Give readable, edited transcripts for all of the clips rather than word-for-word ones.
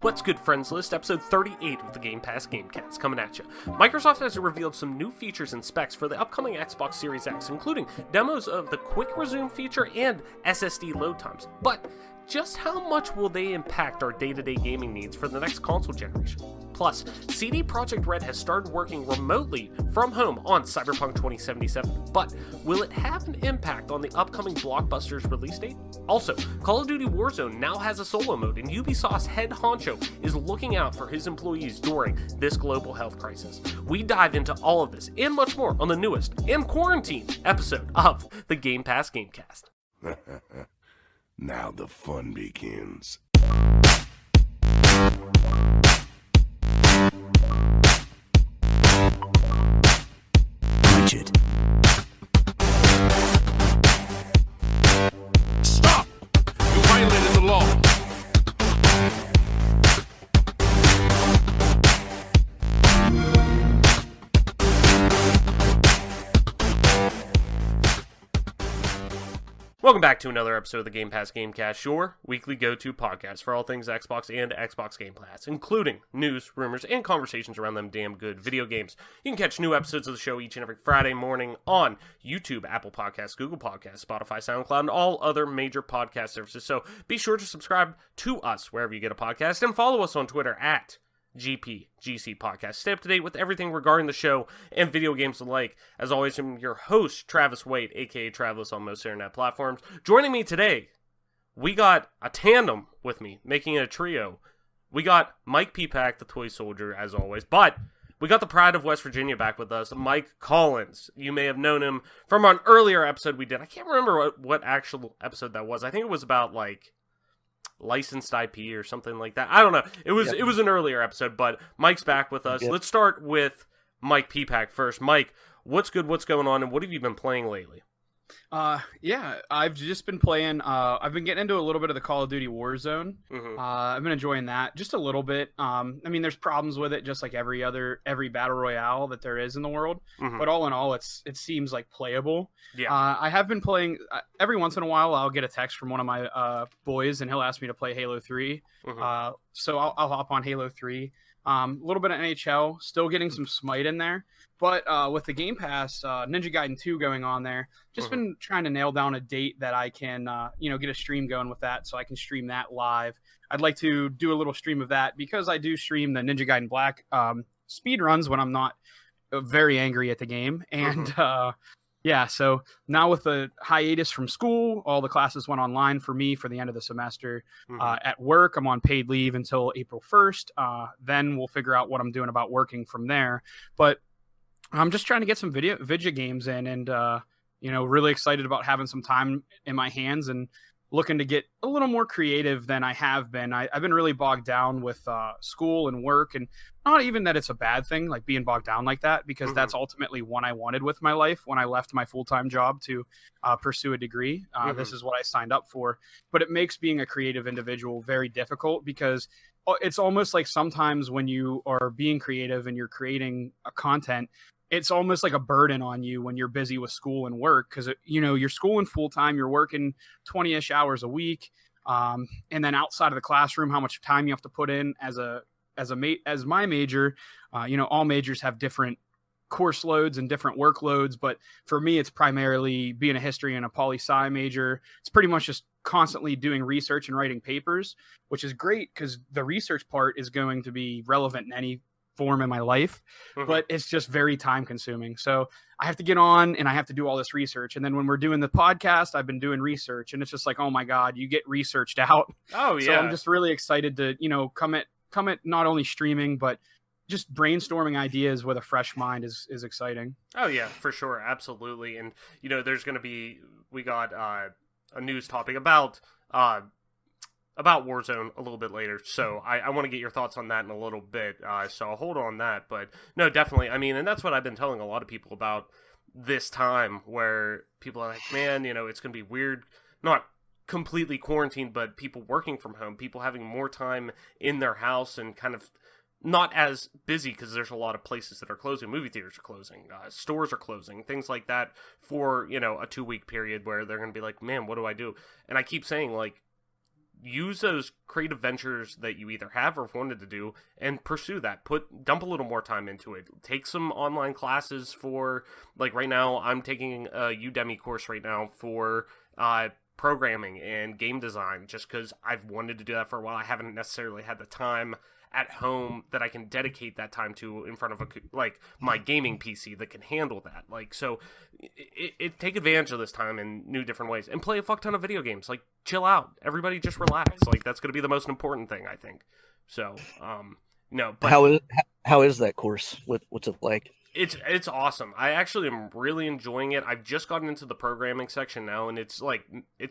What's good, friends list? Episode 38 of the Game Pass Gamecast coming at you. Microsoft has revealed some new features and specs for the upcoming Xbox Series X, including demos of the Quick Resume feature and SSD load times. But just how much will they impact our day-to-day gaming needs for the next console generation? Plus, CD Projekt Red has started working remotely from home on Cyberpunk 2077, but will it have an impact on the upcoming Blockbuster's release date? Also, Call of Duty Warzone now has a solo mode, and Ubisoft's head honcho is looking out for his employees during this global health crisis. We dive into all of this and much more on the newest and quarantined episode of the Game Pass Gamecast. Now the fun begins. Budget. Stop! You violated the law. Welcome back to another episode of the Game Pass Gamecast, your weekly go-to podcast for all things Xbox and Xbox Game Pass, including news, rumors, and conversations around them damn good video games. You can catch new episodes of the show each and every Friday morning on YouTube, Apple Podcasts, Google Podcasts, Spotify, SoundCloud, and all other major podcast services. So be sure to subscribe to us wherever you get a podcast and follow us on Twitter at GPGC Podcast. Stay up to date with everything regarding the show and video games alike. As always, I'm your host, Travis Waite, aka Travis on most internet platforms. Joining me today, we got a tandem with me, making it a trio. We got Mike Peapack, the toy soldier, as always, but we got the pride of West Virginia back with us, Mike Collins. You may have known him from an earlier episode we did. I can't remember what actual episode that was. I think it was about, like, licensed IP or something like that. I don't know. It was an earlier episode, but Mike's back with us. Yep. Let's start with Mike Peapack first. Mike, what's good? What's going on? And what have you been playing lately? I've just been playing. I've been getting into a little bit of the Call of Duty Warzone. Mm-hmm. I've been enjoying that just a little bit. I mean, there's problems with it, just like every battle royale that there is in the world. Mm-hmm. But all in all, it seems like playable. Yeah. I have been playing. Every once in a while, I'll get a text from one of my boys, and he'll ask me to play Halo 3. Mm-hmm. So I'll hop on Halo 3. A little bit of NHL, still getting some Smite in there. But with the Game Pass, Ninja Gaiden 2 going on there, just been trying to nail down a date that I can, get a stream going with that, so I can stream that live. I'd like to do a little stream of that because I do stream the Ninja Gaiden Black speed runs when I'm not very angry at the game. And so now with the hiatus from school, all the classes went online for me for the end of the semester. At work, I'm on paid leave until April 1st. Then we'll figure out what I'm doing about working from there. But I'm just trying to get some video games in and, really excited about having some time in my hands and looking to get a little more creative than I have been. I've been really bogged down with school and work, and not even that it's a bad thing, like being bogged down like that, because that's ultimately what I wanted with my life when I left my full-time job to pursue a degree. This is what I signed up for. But it makes being a creative individual very difficult because it's almost like sometimes when you are being creative and you're creating a content, it's almost like a burden on you when you're busy with school and work because, you're schooling full time, you're working 20-ish hours a week. And then outside of the classroom, how much time you have to put in as my major, all majors have different course loads and different workloads. But for me, it's primarily being a history and a poli-sci major. It's pretty much just constantly doing research and writing papers, which is great because the research part is going to be relevant in any form in my life, but it's just very time consuming. So I have to get on and I have to do all this research. And then when we're doing the podcast, I've been doing research and it's just like, oh my God, you get researched out. Oh yeah. So I'm just really excited to, come at not only streaming, but just brainstorming ideas with a fresh mind is exciting. Oh yeah, for sure. Absolutely. And, we got a news topic about Warzone a little bit later, so I want to get your thoughts on that in a little bit, so I'll hold on that, but no, definitely, I mean, and that's what I've been telling a lot of people about this time, where people are like, man, it's going to be weird, not completely quarantined, but people working from home, people having more time in their house, and kind of not as busy, because there's a lot of places that are closing, movie theaters are closing, stores are closing, things like that, for, a 2-week period, where they're going to be like, man, what do I do? And I keep saying, like, use those creative ventures that you either have or wanted to do and pursue that. Dump a little more time into it. Take some online classes for, like right now, I'm taking a Udemy course right now for programming and game design, just because I've wanted to do that for a while. I haven't necessarily had the time at home that I can dedicate that time to in front of my gaming PC that can handle that. Like, so take advantage of this time in new different ways and play a fuck ton of video games. Like, chill out. Everybody just relax. Like, that's going to be the most important thing, I think. So, no, but how is that course? What's it like? It's awesome. I actually am really enjoying it. I've just gotten into the programming section now, and it's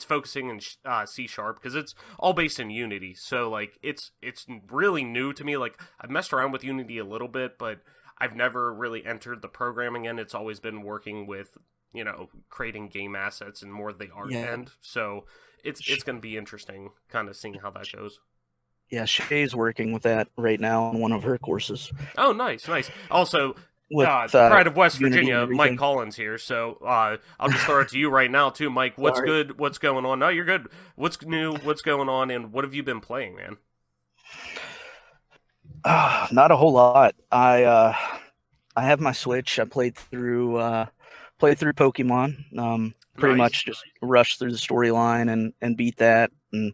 focusing in C# because it's all based in Unity. So like it's really new to me. Like, I've messed around with Unity a little bit, but I've never really entered the programming end. It's always been working with, creating game assets and more the art end. So it's going to be interesting kind of seeing how that goes. Yeah, Shay's working with that right now on one of her courses. Oh, nice. Also, With, Pride of West Unity Virginia, Mike Collins here. So I'll just throw it to you right now, too, Mike. What's good? What's going on? No, you're good. What's new? What's going on? And what have you been playing, man? Not a whole lot. I have my Switch. I played through Pokemon. Pretty much just rushed through the storyline and beat that. And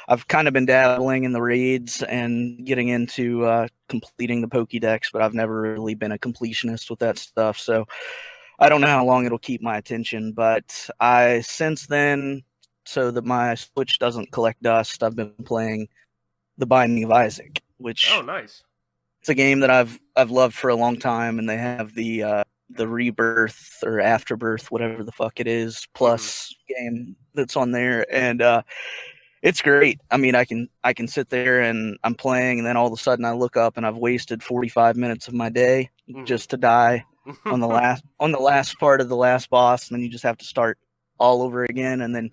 I've kind of been dabbling in the raids and getting into completing the Pokédex, but I've never really been a completionist with that stuff. So I don't know how long it'll keep my attention. But since then, so that my Switch doesn't collect dust, I've been playing The Binding of Isaac, which nice. It's a game that I've loved for a long time, and they have the Rebirth or Afterbirth, whatever the fuck it is, plus game that's on there, and it's great. I mean, I can sit there and I'm playing, and then all of a sudden I look up and I've wasted 45 minutes of my day just to die on the last part of the last boss, and then you just have to start all over again, and then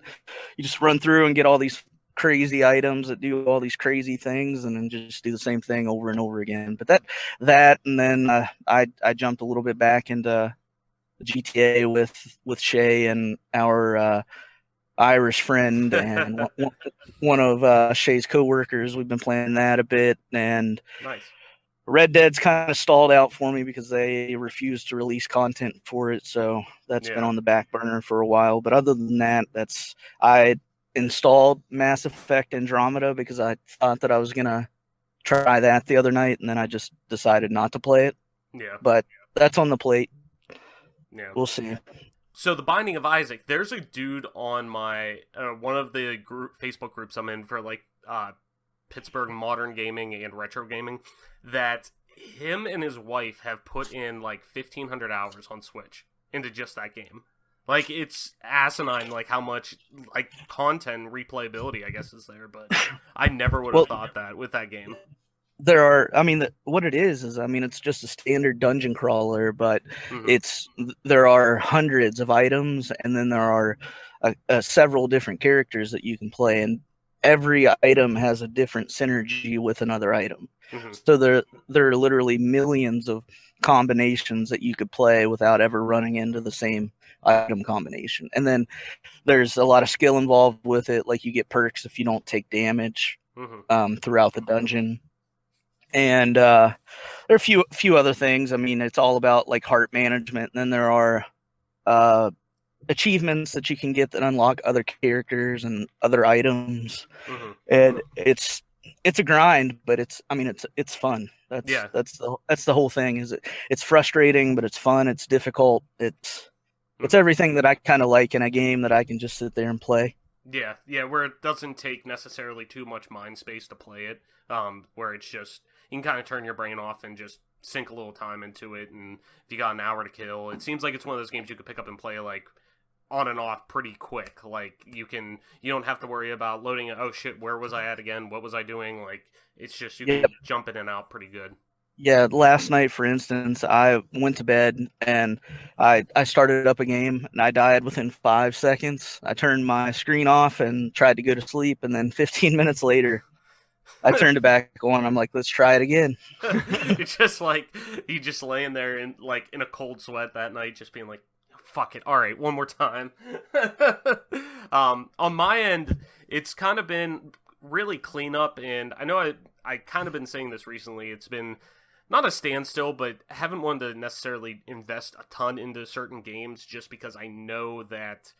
you just run through and get all these crazy items that do all these crazy things, and then just do the same thing over and over again. But that and then I jumped a little bit back into GTA with Shay and our Irish friend and one of Shay's coworkers. We've been playing that a bit, and nice. Red Dead's kind of stalled out for me because they refused to release content for it, so that's been on the back burner for a while. But other than that, I installed Mass Effect Andromeda because I thought that I was gonna try that the other night, and then I just decided not to play it. Yeah. But that's on the plate. Yeah. We'll see. So The Binding of Isaac, there's a dude on my one of the Facebook groups I'm in for like Pittsburgh modern gaming and retro gaming, that him and his wife have put in like 1,500 hours on Switch into just that game. Like, it's asinine, like, how much, like, content replayability, I guess, is there, but I never would have thought that with that game. There are, I mean, what it is, I mean, it's just a standard dungeon crawler, but there are hundreds of items, and then there are several different characters that you can play, and every item has a different synergy with another item. So there are literally millions of combinations that you could play without ever running into the same item combination. And then there's a lot of skill involved with it, like you get perks if you don't take damage throughout the dungeon. And there are a few other things. I mean, it's all about like heart management. And then there are achievements that you can get that unlock other characters and other items. And it's a grind, but it's fun. That's the whole thing. It's frustrating, but it's fun. It's difficult. It's everything that I kind of like in a game that I can just sit there and play. Yeah, where it doesn't take necessarily too much mind space to play it, where it's just, you can kind of turn your brain off and just sink a little time into it, and if you got an hour to kill, it seems like it's one of those games you could pick up and play, like, on and off pretty quick. Like, you don't have to worry about loading it, oh shit, where was I at again, what was I doing, like, it's just, you can jump in and out pretty good. Yeah, last night, for instance, I went to bed and I started up a game and I died within 5 seconds. I turned my screen off and tried to go to sleep, and then 15 minutes later, I turned it back on. I'm like, let's try it again. It's just like, you just laying there in a cold sweat that night, just being like, fuck it, all right, one more time. On my end, it's kind of been really cleanup, and I know I kind of been saying this recently. It's been not a standstill, but haven't wanted to necessarily invest a ton into certain games just because I know that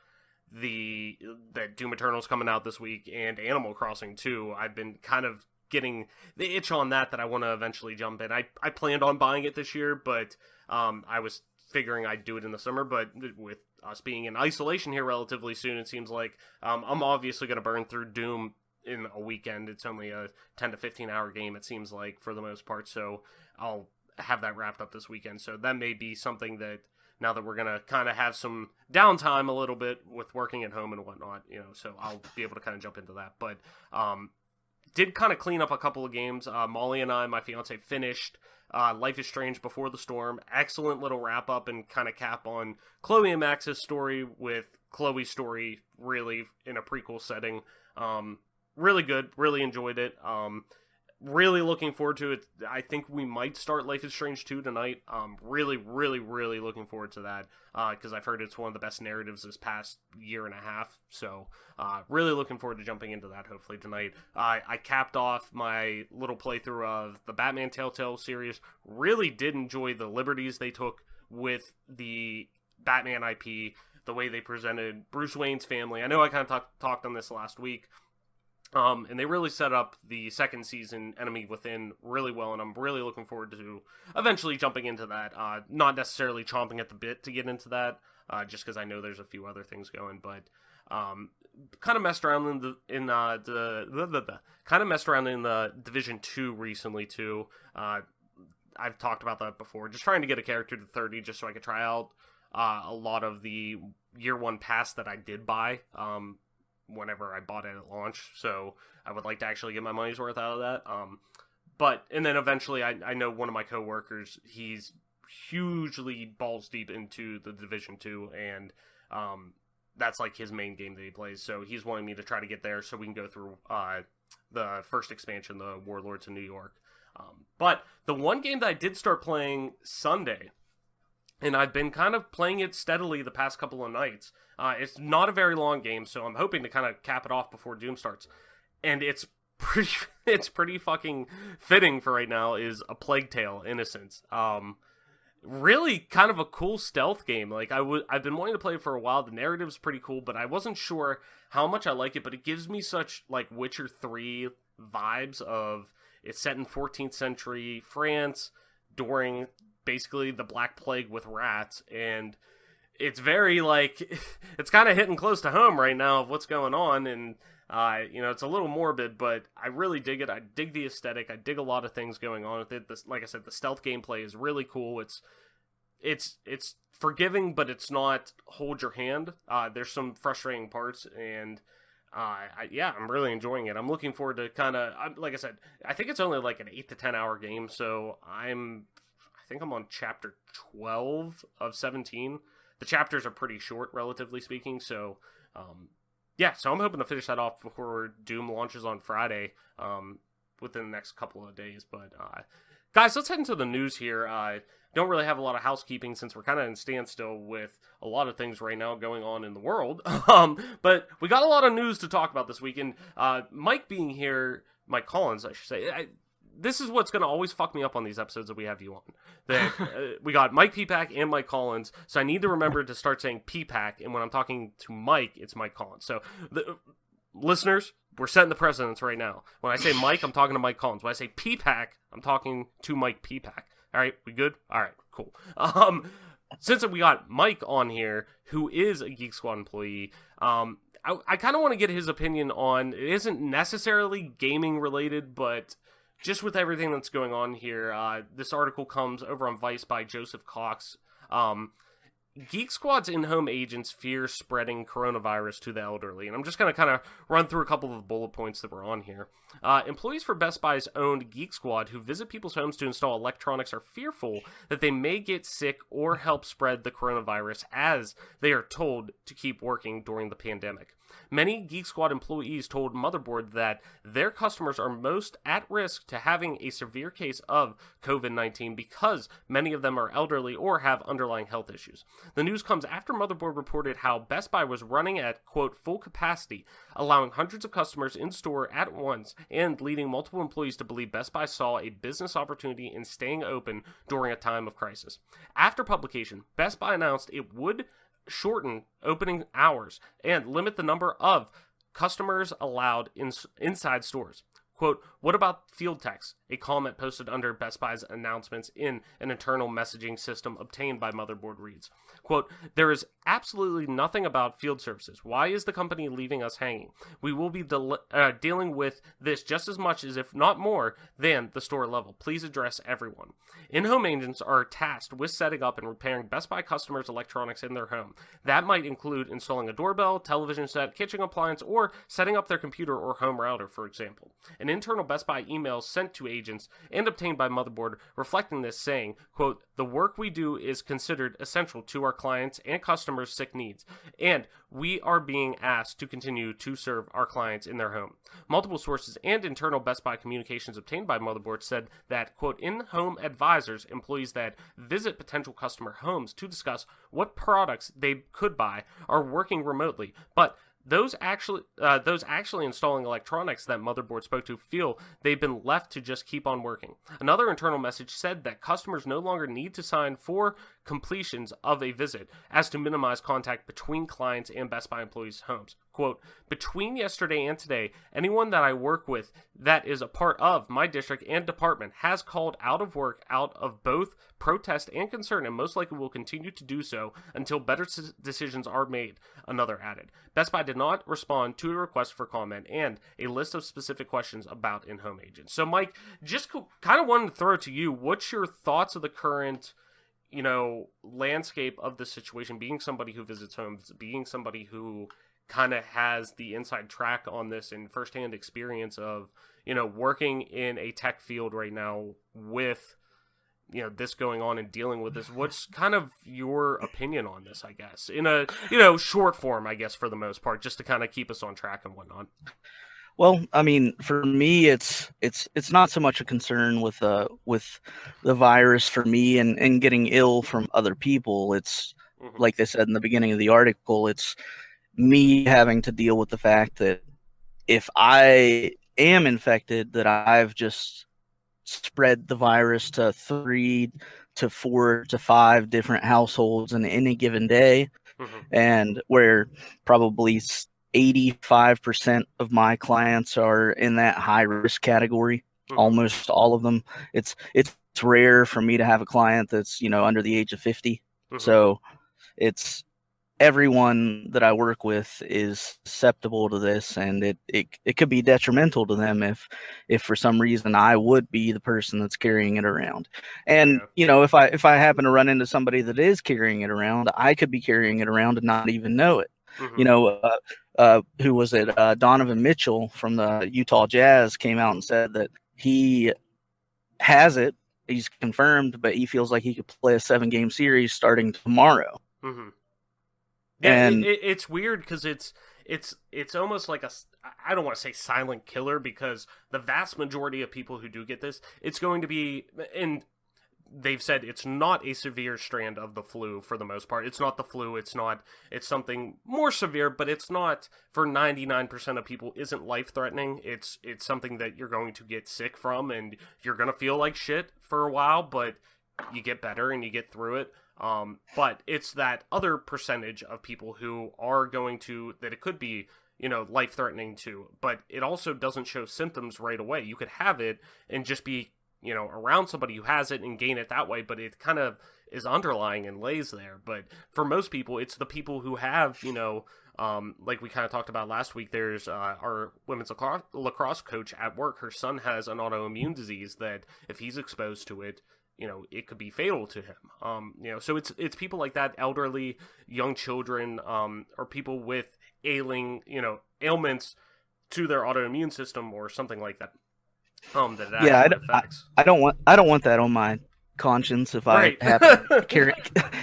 that Doom Eternal's coming out this week and Animal Crossing too. I've been kind of getting the itch on that I want to eventually jump in. I planned on buying it this year, but I was figuring I'd do it in the summer, but with us being in isolation here relatively soon, it seems like I'm obviously going to burn through Doom in a weekend. It's only a 10 to 15 hour game, it seems like, for the most part, so I'll have that wrapped up this weekend. So that may be something that, now that we're going to kind of have some downtime a little bit with working at home and whatnot, so I'll be able to kind of jump into that. But did kind of clean up a couple of games. Molly and I, my fiance, finished Life is Strange Before the Storm. Excellent little wrap up and kind of cap on Chloe and Max's story, with Chloe's story really in a prequel setting. Really good. Really enjoyed it. Really looking forward to it. I think we might start Life is Strange 2 tonight. Really, really, really looking forward to that, because I've heard it's one of the best narratives this past year and a half. So really looking forward to jumping into that hopefully tonight. I capped off my little playthrough of the Batman Telltale series. Really did enjoy the liberties they took with the Batman IP, the way they presented Bruce Wayne's family. I know I kind of talked on this last week. And they really set up the second season Enemy Within really well, and I'm really looking forward to eventually jumping into that. Not necessarily chomping at the bit to get into that, just because I know there's a few other things going, but kind of messed around in the Division 2 recently too. I've talked about that before. Just trying to get a character to 30 just so I could try out a lot of the year one pass that I did buy. Whenever I bought it at launch, so I would like to actually get my money's worth out of that. And then eventually, I know one of my coworkers, he's hugely balls deep into the Division 2, and that's like his main game that he plays, so he's wanting me to try to get there so we can go through the first expansion, the Warlords of New York. But the one game that I did start playing Sunday, and I've been kind of playing it steadily the past couple of nights. It's not a very long game, so I'm hoping to kind of cap it off before Doom starts. And it's pretty fucking fitting for right now, is A Plague Tale: Innocence. Really kind of a cool stealth game. Like, I've been wanting to play it for a while. The narrative's pretty cool, but I wasn't sure how much I like it. But it gives me such, like, Witcher 3 vibes of, it's set in 14th century France during basically the Black Plague with rats, and it's very, like, it's kind of hitting close to home right now of what's going on, and it's a little morbid, but I really dig it. I dig the aesthetic. I dig a lot of things going on with it. Like I said, the stealth gameplay is really cool. It's forgiving, but it's not hold your hand. There's some frustrating parts, and I'm really enjoying it. I'm looking forward to kind of, like I said, I think it's only like an 8 to 10 hour game, so I think I'm on chapter 12 of 17. The chapters are pretty short, relatively speaking, so so I'm hoping to finish that off before Doom launches on Friday, within the next couple of days. But guys, let's head into the news here. Don't really have a lot of housekeeping since we're kind of in standstill with a lot of things right now going on in the world. But we got a lot of news to talk about this week, and Mike being here, Mike Collins, I should say. This is what's going to always fuck me up on these episodes that we have you on. That we got Mike Peapack and Mike Collins, so I need to remember to start saying Peapack, and when I'm talking to Mike, it's Mike Collins. So, listeners, we're setting the precedence right now. When I say Mike, I'm talking to Mike Collins. When I say Peapack, I'm talking to Mike Peapack. All right, we good? All right, cool. Since we got Mike on here, who is a Geek Squad employee, I kind of want to get his opinion on, it isn't necessarily gaming related, but just with everything that's going on here, this article comes over on Vice by Joseph Cox. Geek Squad's in-home agents fear spreading coronavirus to the elderly. And I'm just going to kind of run through a couple of the bullet points that were on here. Employees for Best Buy's owned Geek Squad who visit people's homes to install electronics are fearful that they may get sick or help spread the coronavirus, as they are told to keep working during the pandemic. Many Geek Squad employees told Motherboard that their customers are most at risk to having a severe case of COVID-19 because many of them are elderly or have underlying health issues. The news comes after Motherboard reported how Best Buy was running at, quote, full capacity, allowing hundreds of customers in store at once and leading multiple employees to believe Best Buy saw a business opportunity in staying open during a time of crisis. After publication, Best Buy announced it would shorten opening hours and limit the number of customers allowed inside stores. Quote, what about field techs? A comment posted under Best Buy's announcements in an internal messaging system obtained by Motherboard reads, quote, there is absolutely nothing about field services. Why is the company leaving us hanging? We will be dealing with this just as much as, if not more, than the store level. Please address everyone. In-home agents are tasked with setting up and repairing Best Buy customers' electronics in their home. That might include installing a doorbell, television set, kitchen appliance, or setting up their computer or home router, for example. An internal Best Buy email sent to agents and obtained by Motherboard reflecting this, saying, quote, the work we do is considered essential to our clients and customers' sick needs, and we are being asked to continue to serve our clients in their home. Multiple sources and internal Best Buy communications obtained by Motherboard said that, quote, in-home advisors, employees that visit potential customer homes to discuss what products they could buy, are working remotely, but those actually installing electronics that Motherboard spoke to feel they've been left to just keep on working. Another internal message said that customers no longer need to sign for completions of a visit as to minimize contact between clients and Best Buy employees' homes. Quote, between yesterday and today, anyone that I work with that is a part of my district and department has called out of work out of both protest and concern, and most likely will continue to do so until better decisions are made, another added. Best Buy did not respond to a request for comment and a list of specific questions about in-home agents. So, Mike, just kind of wanted to throw it to you. What's your thoughts of the current, landscape of the situation, being somebody who visits homes, being somebody who kind of has the inside track on this and firsthand experience of, working in a tech field right now with, this going on and dealing with this? What's kind of your opinion on this, I guess, in a, short form, I guess, for the most part, just to kind of keep us on track and whatnot? Well, I mean, for me, it's not so much a concern with the virus for me and getting ill from other people. It's like they said in the beginning of the article, it's me having to deal with the fact that if I am infected, that I've just spread the virus to 3 to 4 to 5 different households in any given day, and where probably 85% of my clients are in that high risk category. Almost all of them. It's rare for me to have a client that's under the age of 50. So it's everyone that I work with is susceptible to this, and it could be detrimental to them if for some reason I would be the person that's carrying it around. And if I happen to run into somebody that is carrying it around, I could be carrying it around and not even know it. Who was it? Donovan Mitchell from the Utah Jazz came out and said that he has it. He's confirmed, but he feels like he could play a 7-game series starting tomorrow. Yeah, and it's weird because it's almost like I don't want to say silent killer, because the vast majority of people who do get this, it's going to be, and they've said it's not a severe strand of the flu for the most part. It's not the flu. It's something more severe, but it's not, for 99% of people, isn't life-threatening. It's something that you're going to get sick from, and you're going to feel like shit for a while, but you get better and you get through it. But it's that other percentage of people who are going to, that it could be, life-threatening to, but it also doesn't show symptoms right away. You could have it and just be, around somebody who has it and gain it that way, but it kind of is underlying and lays there. But for most people, it's the people who have, like we kind of talked about last week, there's our women's lacrosse coach at work. Her son has an autoimmune disease that if he's exposed to it, it could be fatal to him. So it's people like that, elderly, young children, or people with ailments to their autoimmune system or something like that. That it affects. I don't want that on my conscience if Right. I happen to carry.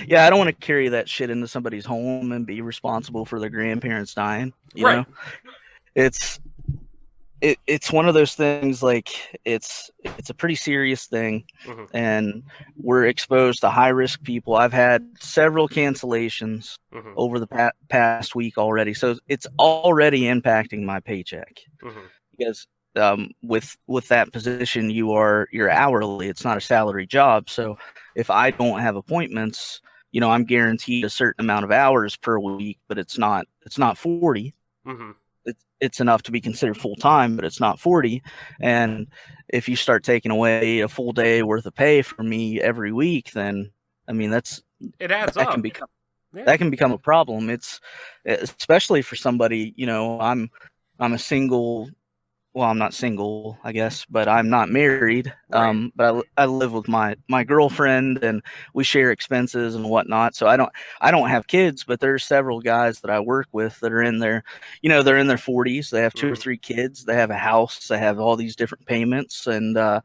Yeah, I don't want to carry that shit into somebody's home and be responsible for their grandparents dying. You Right. know, it's it's one of those things. Like it's a pretty serious thing, Mhm. and we're exposed to high risk people. I've had several cancellations Mhm. over the past week already, so it's already impacting my paycheck. Mhm. Because with that position, you're hourly. It's not a salary job. So if I don't have appointments, I'm guaranteed a certain amount of hours per week, but it's not 40. Mhm. It's enough to be considered full time, but it's not 40. And if you start taking away a full day worth of pay from me every week, then I mean It adds that can up. become Yeah. that can become a problem. It's especially for somebody. I'm a single. Well, I'm not single, I guess, but I'm not married. Right. But I live with my girlfriend, and we share expenses and whatnot. So I don't have kids, but there's several guys that I work with that are in they're in their 40s. They have 2 or Mhm. 3 kids. They have a house. They have all these different payments, and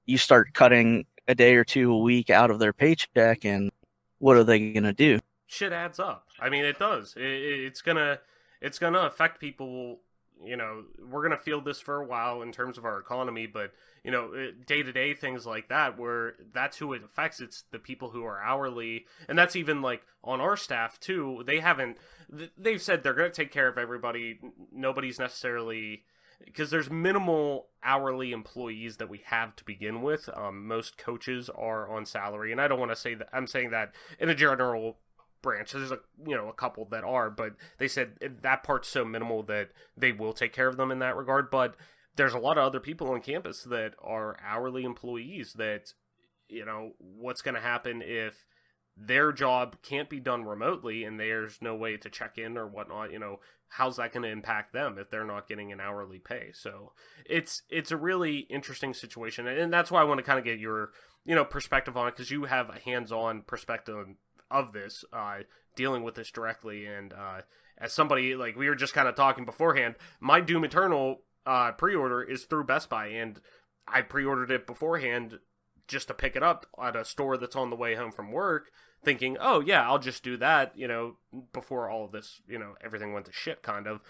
you start cutting a day or two a week out of their paycheck, and what are they gonna do? Shit adds up. I mean, it does. It's gonna affect people. We're gonna feel this for a while in terms of our economy, but day to day things like that, where that's who it affects. It's the people who are hourly, and that's even like on our staff too. They've said they're gonna take care of everybody. Nobody's necessarily, because there's minimal hourly employees that we have to begin with. Most coaches are on salary, and I don't want to say that. I'm saying that in a general branch. There's a couple that are, but they said that part's so minimal that they will take care of them in that regard. But there's a lot of other people on campus that are hourly employees that, what's going to happen if their job can't be done remotely and there's no way to check in or whatnot. How's that going to impact them if they're not getting an hourly pay? So it's a really interesting situation, and that's why I want to kind of get your perspective on it, because you have a hands-on perspective of this, dealing with this directly, and as somebody, like, we were just kind of talking beforehand, my Doom Eternal pre-order is through Best Buy, and I pre-ordered it beforehand just to pick it up at a store that's on the way home from work, thinking, oh yeah, I'll just do that, before all of this, everything went to shit, kind of.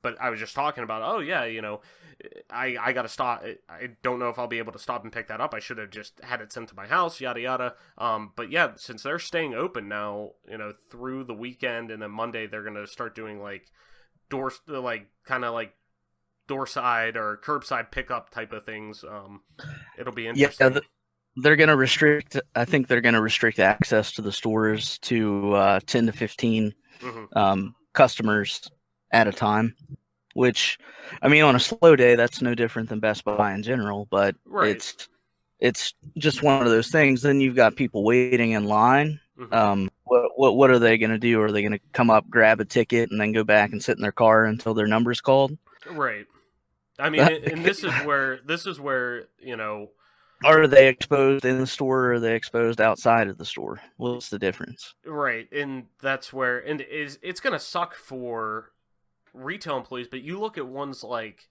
But I was just talking about, oh yeah, I gotta stop. I don't know if I'll be able to stop and pick that up. I should have just had it sent to my house, yada yada. But yeah, since they're staying open now, through the weekend, and then Monday they're gonna start doing like doorside or curbside pickup type of things. It'll be interesting. Yeah, they're going to restrict. I think they're going to restrict access to the stores to 10 to 15 customers at a time. Which, I mean, on a slow day, that's no different than Best Buy in general. But Right. it's just one of those things. Then you've got people waiting in line. Mhm. What are they going to do? Are they going to come up, grab a ticket, and then go back and sit in their car until their number's called? Right. I mean, and this is where Are they exposed in the store, or are they exposed outside of the store? What's the difference? right, and that's where, and it's gonna suck for retail employees, but you look at ones like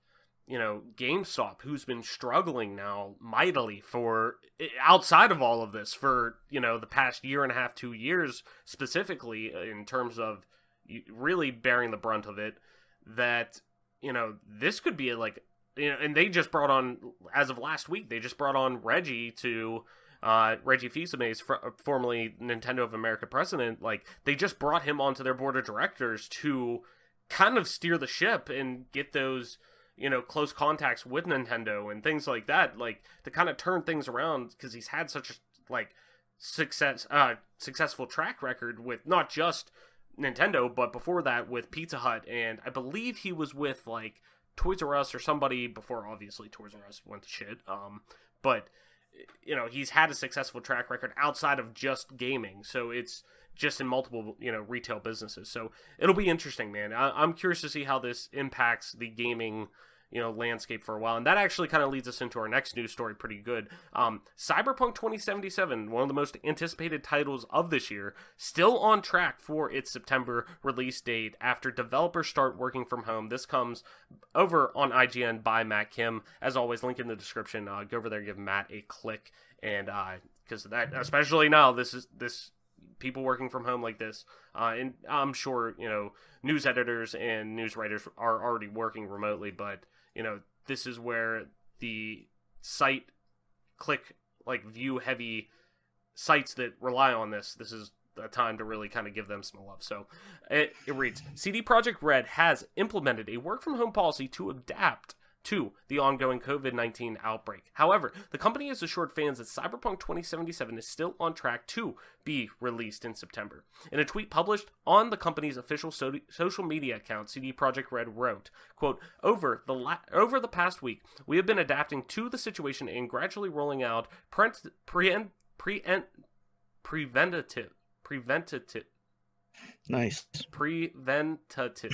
GameStop, who's been struggling now mightily for, outside of all of this, for the past year and a half, 2 years specifically, in terms of really bearing the brunt of it. That this could be and they just brought on, as of last week, they just brought on Reggie Fils-Aimé, formerly Nintendo of America president. Like, they just brought him onto their board of directors to kind of steer the ship and get those close contacts with Nintendo and things like that, like, to kind of turn things around, because he's had such a successful track record with not just Nintendo, but before that with Pizza Hut, and I believe he was with like Toys R Us or somebody before. Obviously Toys R Us went to shit, but he's had a successful track record outside of just gaming, so it's just in multiple retail businesses. So it'll be interesting, man. I'm curious to see how this impacts the gaming landscape for a while. And that actually kind of leads us into our next news story pretty good. Cyberpunk 2077, one of the most anticipated titles of this year, still on track for its September release date after developers start working from home. This comes over on IGN by Matt Kim. As always, link in the description. Go over there, give Matt a click, and because that, especially now, this people working from home like this, and I'm sure news editors and news writers are already working remotely, but this is where the site view heavy sites that rely on this is a time to really kind of give them some love. So it reads, CD Projekt Red has implemented a work from home policy to adapt to the ongoing COVID-19 outbreak. However, the company has assured fans that Cyberpunk 2077 is still on track to be released in September. In a tweet published on the company's official social media account, CD Projekt Red wrote, quote, over the past week, we have been adapting to the situation and gradually rolling out preventative. Nice. Preventative.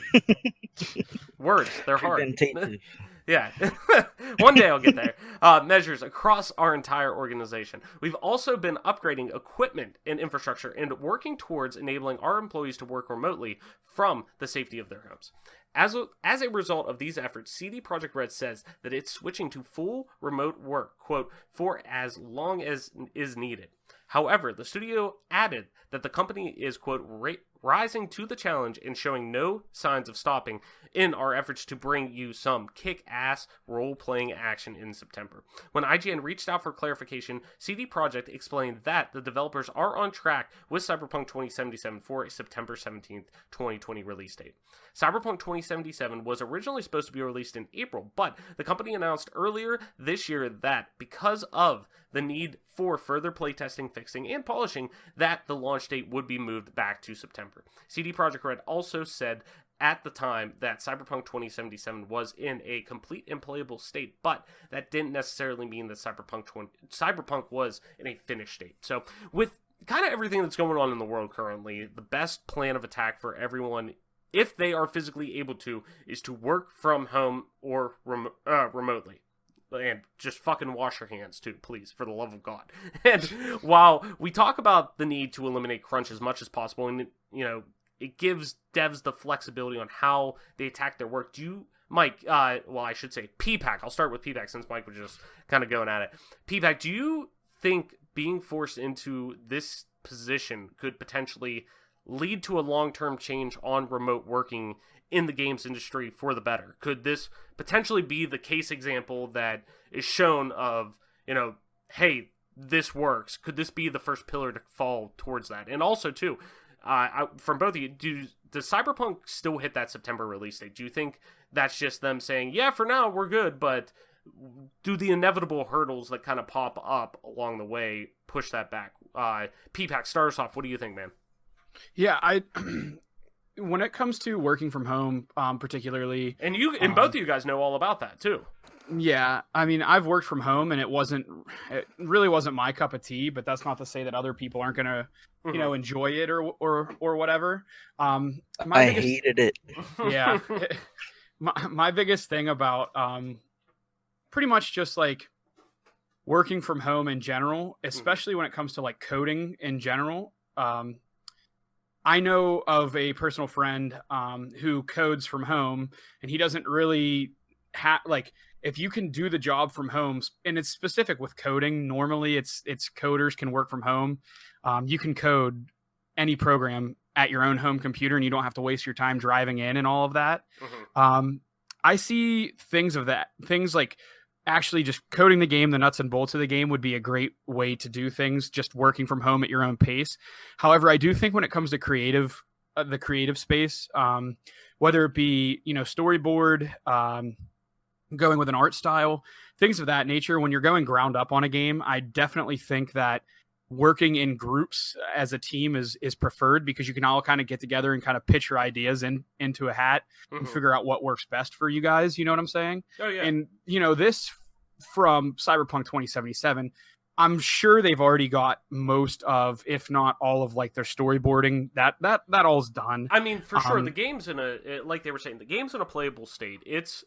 Words, they're hard. Preventative. Yeah, one day I'll get there. Measures across our entire organization. We've also been upgrading equipment and infrastructure and working towards enabling our employees to work remotely from the safety of their homes. As a result of these efforts, CD Projekt Red says that it's switching to full remote work, quote, for as long as is needed. However, the studio added that the company is, quote, rising to the challenge and showing no signs of stopping in our efforts to bring you some kick-ass role-playing action in September. When IGN reached out for clarification, CD Projekt explained that the developers are on track with Cyberpunk 2077 for a September 17th, 2020 release date. Cyberpunk 2077 was originally supposed to be released in April, but the company announced earlier this year that because of the need for further playtesting, fixing, and polishing, that the launch date would be moved back to September. CD Projekt Red also said at the time that Cyberpunk 2077 was in a complete and playable state, but that didn't necessarily mean that Cyberpunk was in a finished state. So with kind of everything that's going on in the world currently, the best plan of attack for everyone, if they are physically able to, is to work from home or remotely. And just fucking wash your hands too, please, for the love of God. And while we talk about the need to eliminate crunch as much as possible, and it gives devs the flexibility on how they attack their work. Mike, I should say PPAC. I'll start with PPAC since Mike was just kind of going at it. PPAC, do you think being forced into this position could potentially lead to a long-term change on remote working in the games industry for the better? Could this potentially be the case example that is shown of, hey, this works? Could this be the first pillar to fall towards that? And also, too, from both of you, does Cyberpunk still hit that September release date? Do you think that's just them saying, yeah, for now, we're good, but do the inevitable hurdles that kind of pop up along the way push that back? PPAC, start us off. What do you think, man? Yeah, when it comes to working from home, particularly, and both of you guys know all about that too. Yeah, I mean, I've worked from home, and it really wasn't my cup of tea. But that's not to say that other people aren't gonna, enjoy it or whatever. Hated it. Yeah, my biggest thing about pretty much just like working from home in general, especially when it comes to like coding in general. I know of a personal friend who codes from home, and he doesn't really if you can do the job from home, and it's specific with coding. Normally, it's coders can work from home. You can code any program at your own home computer, and you don't have to waste your time driving in and all of that. Mm-hmm. I see things like actually just coding the game, the nuts and bolts of the game would be a great way to do things, just working from home at your own pace. However, I do think when it comes to the creative space, whether it be, storyboard, going with an art style, things of that nature, when you're going ground up on a game, I definitely think that working in groups as a team is preferred, because you can all kind of get together and kind of pitch your ideas into a hat and figure out what works best for you guys. You know what I'm saying? Oh, yeah. And, this from Cyberpunk 2077, I'm sure they've already got most of, if not all of, like their storyboarding. That all's done. I mean, for sure, the game's like they were saying, the game's in a playable state. It's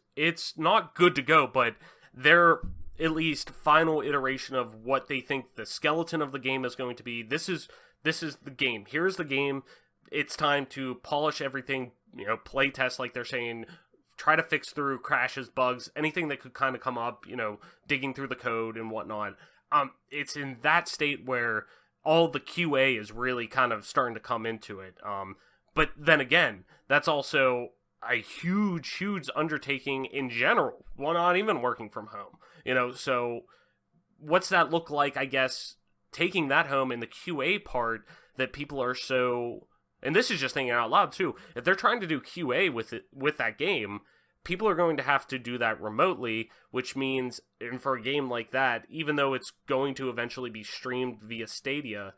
not good to go, but they're at least final iteration of what they think the skeleton of the game is going to be. This is the game. Here's the game. It's time to polish everything, play test, like they're saying, try to fix through crashes, bugs, anything that could kind of come up, digging through the code and whatnot. It's in that state where all the QA is really kind of starting to come into it. But then again, that's also a huge undertaking in general. Well, not even working from home, so what's that look like, I guess, taking that home in the QA part that people are so, and this is just thinking out loud too, if they're trying to do QA with that game, people are going to have to do that remotely, which means, and for a game like that, even though it's going to eventually be streamed via Stadia,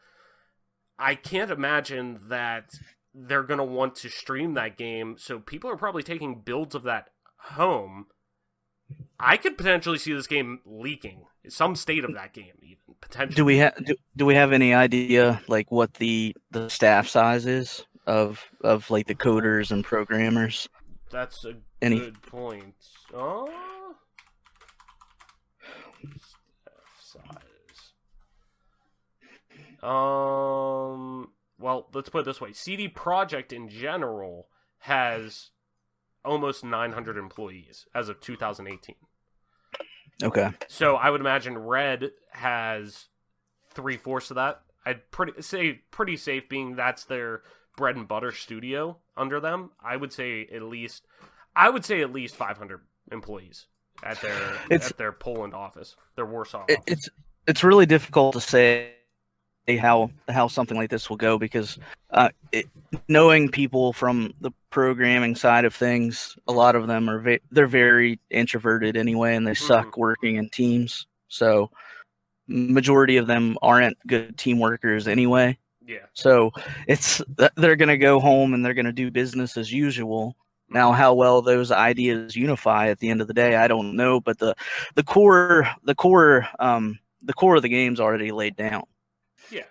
I can't imagine that they're going to want to stream that game, so people are probably taking builds of that home. I could potentially see this game leaking, some state of that game even, potentially. Do we have any idea, like, what the staff size is of like the coders and programmers? That's a good point. Size. Well, let's put it this way. CD Projekt in general has almost 900 employees as of 2018. Okay. So I would imagine Red has 3/4 of that. I'd pretty safe, being that's their bread and butter studio under them. I would say at least 500 employees at their Poland office, their Warsaw office. It's really difficult to say how something like this will go, because knowing people from the programming side of things, a lot of them they're very introverted anyway, and they suck working in teams. So majority of them aren't good team workers anyway. Yeah. So they're going to go home and they're going to do business as usual. Now, how well those ideas unify at the end of the day, I don't know. But the core of the game's already laid down. Yeah.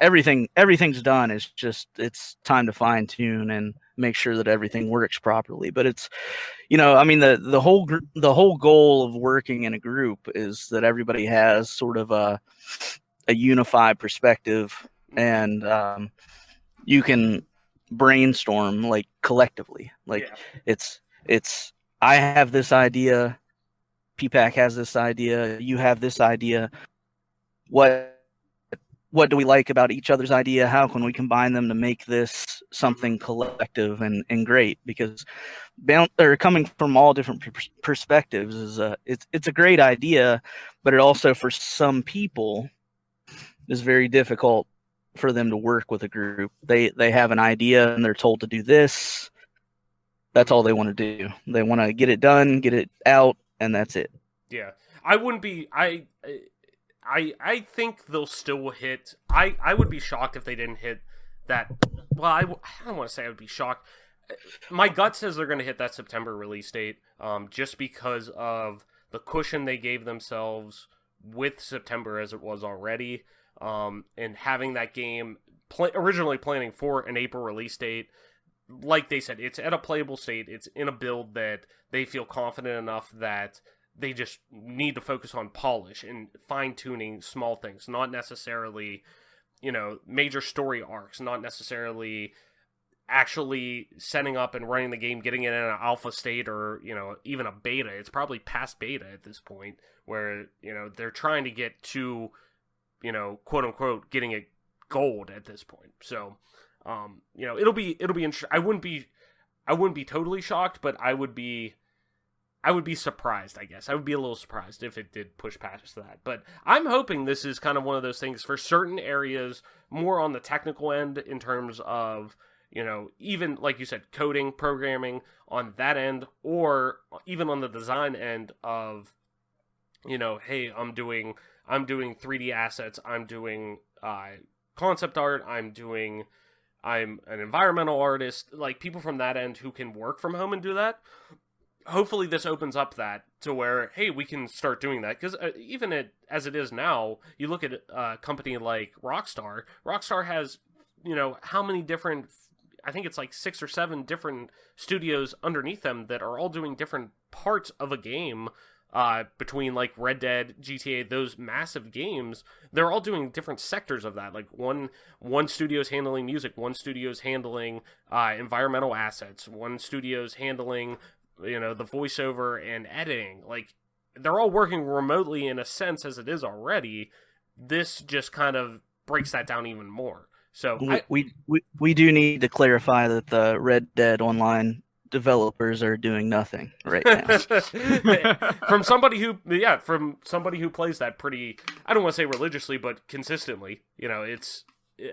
Everything's done. It's time to fine tune and make sure that everything works properly. But it's, I mean, the whole goal of working in a group is that everybody has sort of a unified perspective, and you can brainstorm like collectively. Like it's I have this idea, PPAC has this idea, you have this idea. What do we like about each other's idea? How can we combine them to make this something collective and great? Because they're coming from all different perspectives. It's a great idea, but it also, for some people, is very difficult for them to work with a group. They have an idea and they're told to do this. That's all they want to do. They want to get it done, get it out, and that's it. Yeah. I think they'll still hit. I would be shocked if they didn't hit that. Well, I don't want to say I would be shocked. My gut says they're going to hit that September release date, just because of the cushion they gave themselves with September as it was already, and having that game originally planning for an April release date. Like they said, it's at a playable state. It's in a build that they feel confident enough that they just need to focus on polish and fine-tuning small things, not necessarily, major story arcs, not necessarily actually setting up and running the game, getting it in an alpha state or, even a beta. It's probably past beta at this point, where, they're trying to get to, quote-unquote, getting it gold at this point. So, it'll be interesting. I wouldn't be totally shocked, but I would be surprised, I guess. I would be a little surprised if it did push past that. But I'm hoping this is kind of one of those things for certain areas, more on the technical end in terms of, even, like you said, coding, programming on that end, or even on the design end of, hey, I'm doing 3D assets, I'm doing concept art, I'm an environmental artist, like people from that end who can work from home and do that. hopefully this opens up that to where, hey, we can start doing that. Because as it is now, you look at a company like Rockstar. Rockstar has, how many different, I think it's like 6 or 7 different studios underneath them that are all doing different parts of a game. Between like Red Dead, GTA, those massive games, they're all doing different sectors of that. Like one studio's handling music, one studio's handling environmental assets, one studio's handling the voiceover and editing. Like, they're all working remotely in a sense as it is already. This just kind of breaks that down even more. So we do need to clarify that the Red Dead Online developers are doing nothing right now. from somebody who plays that pretty, I don't want to say religiously, but consistently.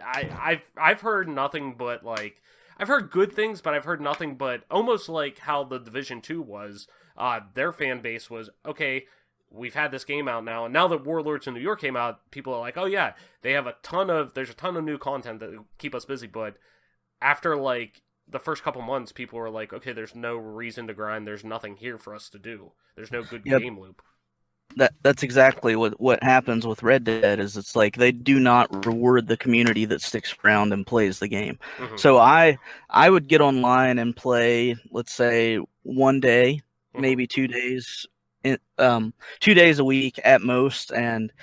I've heard nothing but like, I've heard good things, but I've heard nothing but almost like how the Division 2 was. Their fan base was, okay, we've had this game out now, and now that Warlords in New York came out, people are like, oh yeah, there's a ton of new content that keep us busy. But after like the first couple months, people were like, okay, there's no reason to grind. There's nothing here for us to do. There's no good game loop. That's exactly what happens with Red Dead. Is it's like they do not reward the community that sticks around and plays the game. Mm-hmm. So I would get online and play, let's say, one day, maybe 2 days, 2 days a week at most, and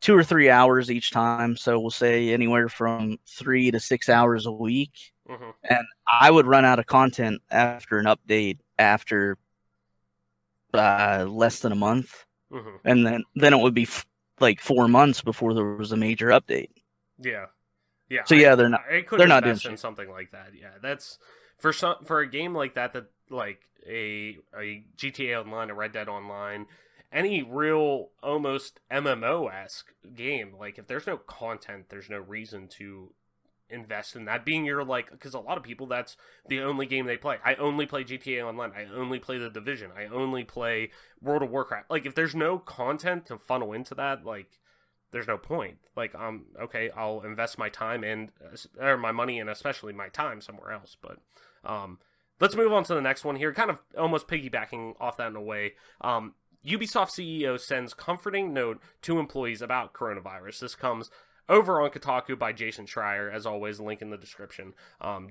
2 or 3 hours each time. So we'll say anywhere from 3 to 6 hours a week. Mm-hmm. And I would run out of content after an update after less than a month. Mm-hmm. And then it would be like 4 months before there was a major update. Yeah. So they're not doing in something like that. Yeah, that's for a game like that like a GTA Online, a Red Dead Online, any real almost MMO-esque game. Like, if there's no content, there's no reason to invest in that being your, like, because a lot of people, that's the only game they play. I only play GTA Online. I only play The Division. I only play World of Warcraft. Like, if there's no content to funnel into that, like, there's no point. Like, okay, I'll invest my time or my money and especially my time somewhere else. But let's move on to the next one here, kind of almost piggybacking off that in a way. Ubisoft CEO sends comforting note to employees about coronavirus. This comes over on Kotaku by Jason Schreier. As always, link in the description.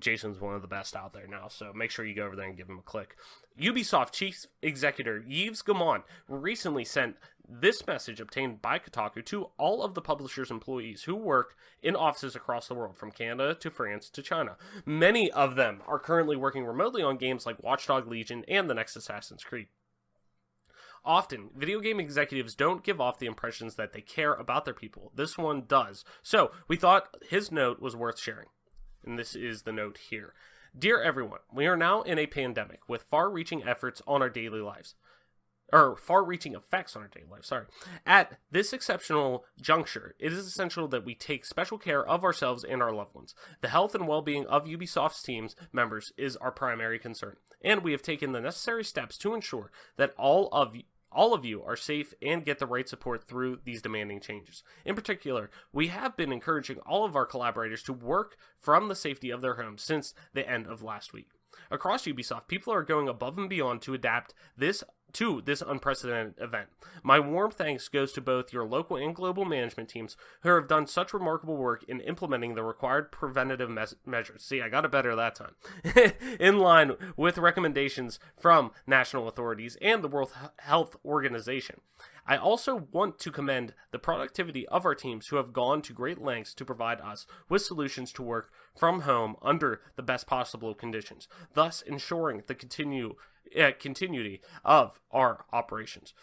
Jason's one of the best out there now, so make sure you go over there and give him a click. Ubisoft Chief Executive Yves Guillemot recently sent this message obtained by Kotaku to all of the publisher's employees who work in offices across the world, from Canada to France to China. Many of them are currently working remotely on games like Watch Dogs Legion and the next Assassin's Creed. Often, video game executives don't give off the impressions that they care about their people. This one does. So, we thought his note was worth sharing. And this is the note here. Dear everyone, we are now in a pandemic with far-reaching effects on our daily lives. At this exceptional juncture, it is essential that we take special care of ourselves and our loved ones. The health and well-being of Ubisoft's team's members is our primary concern, and we have taken the necessary steps to ensure that all of you are safe and get the right support through these demanding changes. In particular, we have been encouraging all of our collaborators to work from the safety of their homes since the end of last week. Across Ubisoft, people are going above and beyond to adapt to this unprecedented event. My warm thanks goes to both your local and global management teams who have done such remarkable work in implementing the required preventative measures. See, I got it better that time. In line with recommendations from national authorities and the World Health Organization. I also want to commend the productivity of our teams who have gone to great lengths to provide us with solutions to work from home under the best possible conditions, thus ensuring the continuity of our operations.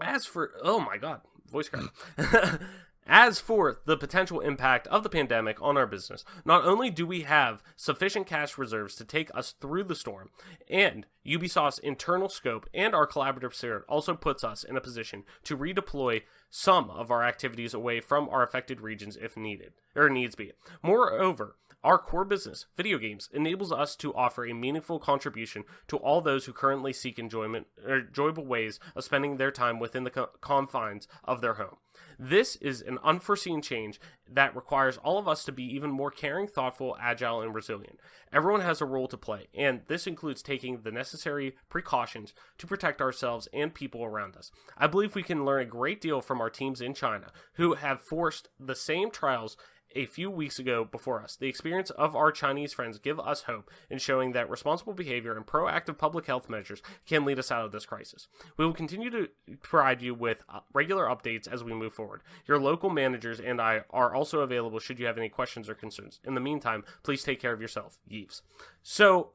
As for, oh my god, voice crack. As for the potential impact of the pandemic on our business, not only do we have sufficient cash reserves to take us through the storm, and Ubisoft's internal scope and our collaborative spirit also puts us in a position to redeploy some of our activities away from our affected regions if needed, or needs be. Moreover, Our core business, video games, enables us to offer a meaningful contribution to all those who currently seek enjoyment or enjoyable ways of spending their time within the confines of their home. This is an unforeseen change that requires all of us to be even more caring, thoughtful, agile, and resilient. Everyone has a role to play, and this includes taking the necessary precautions to protect ourselves and people around us. I believe we can learn a great deal from our teams in China, who have forced the same trials a few weeks ago before us. The experience of our Chinese friends give us hope in showing that responsible behavior and proactive public health measures can lead us out of this crisis. We will continue to provide you with regular updates as we move forward. Your local managers and I are also available should you have any questions or concerns. In the meantime, please take care of yourself. Yves. So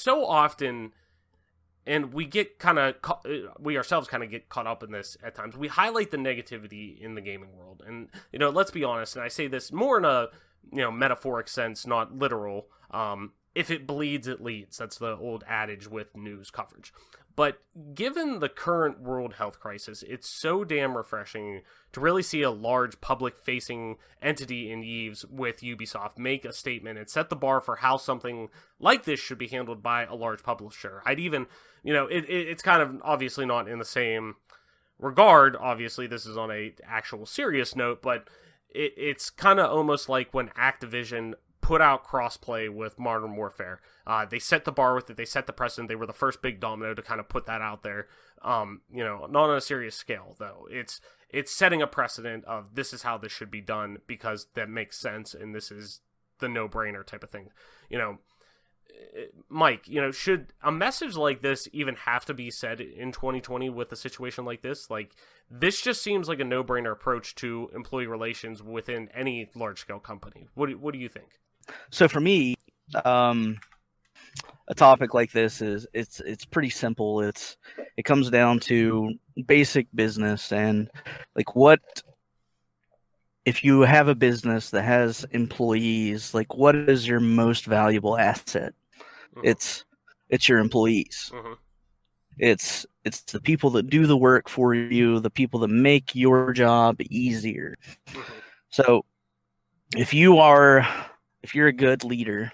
often, and we get we ourselves kind of get caught up in this at times. We highlight the negativity in the gaming world, and let's be honest. And I say this more in a metaphoric sense, not literal. If it bleeds, it leads. That's the old adage with news coverage. But given the current world health crisis, it's so damn refreshing to really see a large public-facing entity in Yves with Ubisoft make a statement and set the bar for how something like this should be handled by a large publisher. I'd even, it's kind of obviously not in the same regard. Obviously, this is on a actual serious note, but it's kind of almost like when Activision put out crossplay with Modern Warfare. They set the bar with it. They set the precedent. They were the first big domino to kind of put that out there. Not on a serious scale though. It's setting a precedent of this is how this should be done because that makes sense and this is the no-brainer type of thing. Mike, should a message like this even have to be said in 2020 with a situation like this? Like, this just seems like a no-brainer approach to employee relations within any large-scale company. What do you think? So for me, a topic like this it's pretty simple. It comes down to basic business and like what if you have a business that has employees, like what is your most valuable asset? Mm-hmm. It's your employees. Mm-hmm. It's the people that do the work for you, the people that make your job easier. Mm-hmm. So if you're a good leader,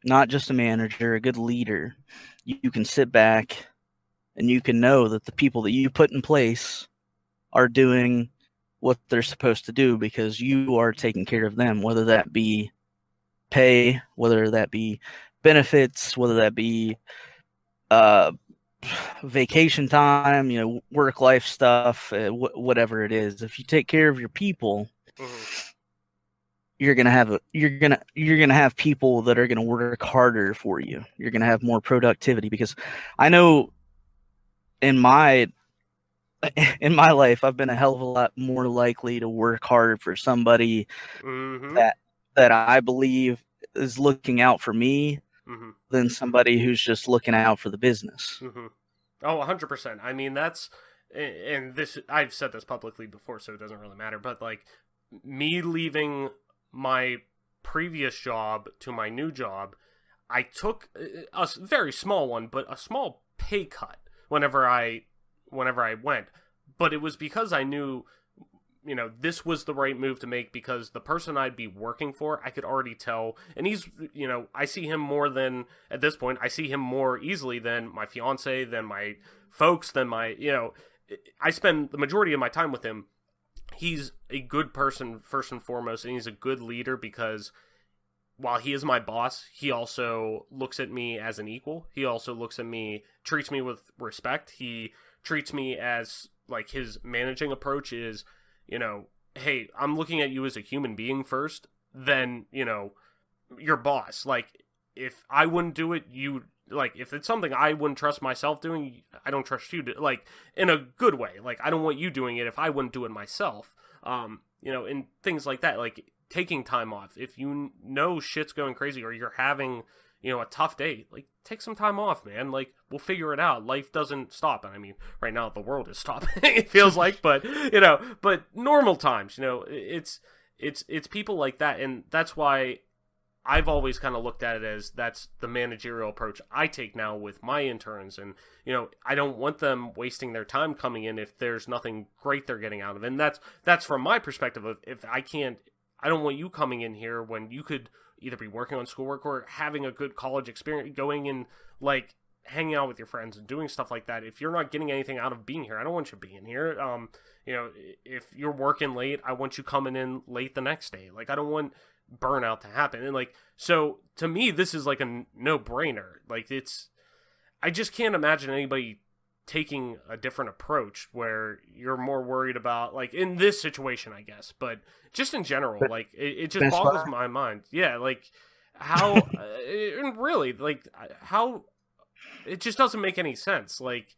not just a manager, a good leader, you can sit back and you can know that the people that you put in place are doing what they're supposed to do because you are taking care of them, whether that be pay, whether that be benefits, whether that be vacation time, work-life stuff, whatever it is. If you take care of your people, mm-hmm. you're gonna have people that are gonna work harder for you. You're gonna have more productivity because I know in my life I've been a hell of a lot more likely to work hard for somebody mm-hmm. that I believe is looking out for me mm-hmm. than somebody who's just looking out for the business. Mm-hmm. Oh, 100%. I mean, and this I've said this publicly before, so it doesn't really matter. But like me leaving my previous job to my new job, I took a very small one, but a small pay cut whenever I went. But it was because I knew, this was the right move to make because the person I'd be working for, I could already tell. And he's, I see him more than, at this point, I see him more easily than my fiance, than my folks, than my, I spend the majority of my time with him. He's a good person first and foremost, and he's a good leader because while he is my boss, he also looks at me as an equal. He also treats me with respect. He treats me as, like, his managing approach is, hey, I'm looking at you as a human being first, then, your boss. Like, if I wouldn't do it, if it's something I wouldn't trust myself doing, I don't trust you to, like, in a good way. Like, I don't want you doing it if I wouldn't do it myself. And things like that, like taking time off. If you know shit's going crazy or you're having, a tough day, like take some time off, man. Like we'll figure it out. Life doesn't stop. And I mean, right now the world is stopping, it feels like, but normal times, it's people like that. And that's why I've always kind of looked at it as that's the managerial approach I take now with my interns. And, I don't want them wasting their time coming in if there's nothing great they're getting out of it. And that's from my perspective of if I can't, I don't want you coming in here when you could either be working on schoolwork or having a good college experience, going and like hanging out with your friends and doing stuff like that. If you're not getting anything out of being here, I don't want you being here. You know, if you're working late, I want you coming in late the next day. Like, I don't want burnout to happen. And like, so to me, this is like a no-brainer. Like, I just can't imagine anybody taking a different approach where you're more worried about, like, in this situation, I guess, but just in general, like, it just boggles my mind. Yeah, like, how, and really, like, how, it just doesn't make any sense. Like,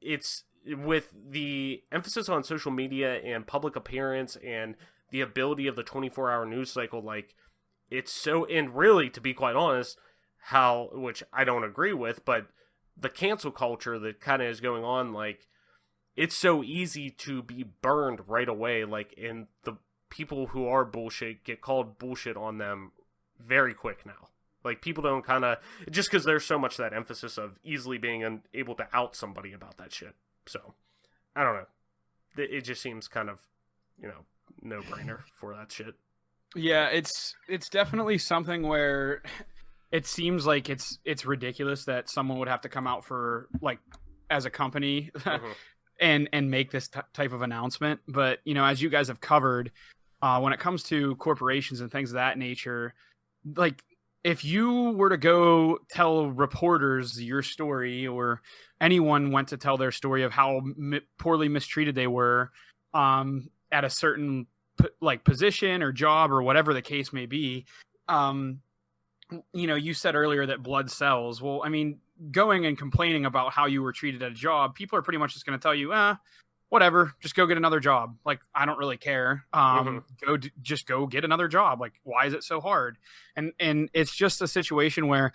it's, with the emphasis on social media and public appearance and the ability of the 24-hour news cycle, like, it's so, and really, to be quite honest, how, which I don't agree with, but the cancel culture that kind of is going on, like, it's so easy to be burned right away, like, and the people who are bullshit get called bullshit on them very quick now. Like, people don't kind of, just because there's so much that emphasis of easily being able to out somebody about that shit. So, I don't know. It just seems kind of, you know, no-brainer for that shit. Yeah, it's definitely something where it seems like it's ridiculous that someone would have to come out for, like, as a company and make this type of announcement. But, you know, as you guys have covered, when it comes to corporations and things of that nature, like, if you were to go tell reporters your story, or anyone went to tell their story of how poorly mistreated they were at a certain like position or job or whatever the case may be, you know, you said earlier that blood sells. Well, I mean, going and complaining about how you were treated at a job, people are pretty much just going to tell you, whatever, just go get another job. Like, I don't really care. Just go get another job. Like, why is it so hard? And it's just a situation where,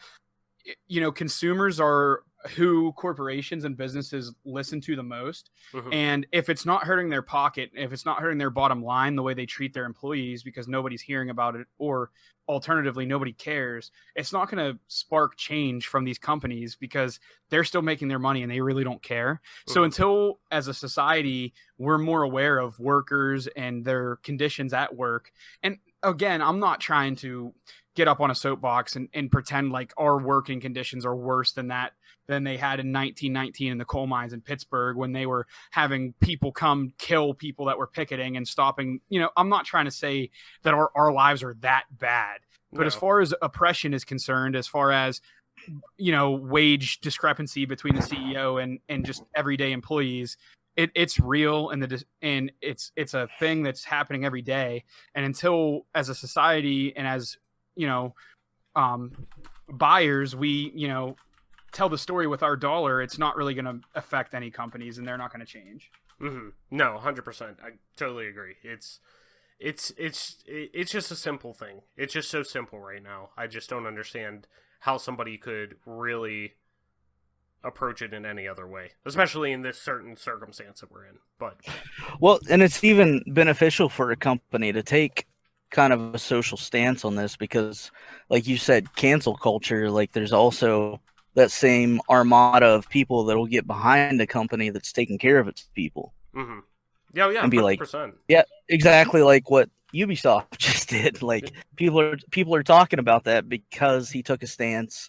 you know, consumers are who corporations and businesses listen to the most. And if it's not hurting their pocket, if it's not hurting their bottom line, the way they treat their employees, because nobody's hearing about it, or alternatively, nobody cares, it's not going to spark change from these companies because they're still making their money and they really don't care. So until, as a society, we're more aware of workers and their conditions at work, and again, I'm not trying to get up on a soapbox and pretend like our working conditions are worse than they had in 1919 in the coal mines in Pittsburgh, when they were having people come kill people that were picketing and stopping. You know, I'm not trying to say that our lives are that bad, but as far as oppression is concerned, as far as, you know, wage discrepancy between the CEO and just everyday employees, it's real, and it's a thing that's happening every day. And until, as a society and as, you know, buyers, we, you know, tell the story with our dollar, it's not really going to affect any companies, and they're not going to change. No, 100%. I totally agree. It's just a simple thing. It's just so simple right now. I just don't understand how somebody could really approach it in any other way, especially in this certain circumstance that we're in. But, well, and it's even beneficial for a company to take kind of a social stance on this, because, like you said, cancel culture, like, there's also that same armada of people that will get behind a company that's taking care of its people. Yeah, and be 100%. like, yeah, exactly, like what Ubisoft just did. Like, people are talking about that because he took a stance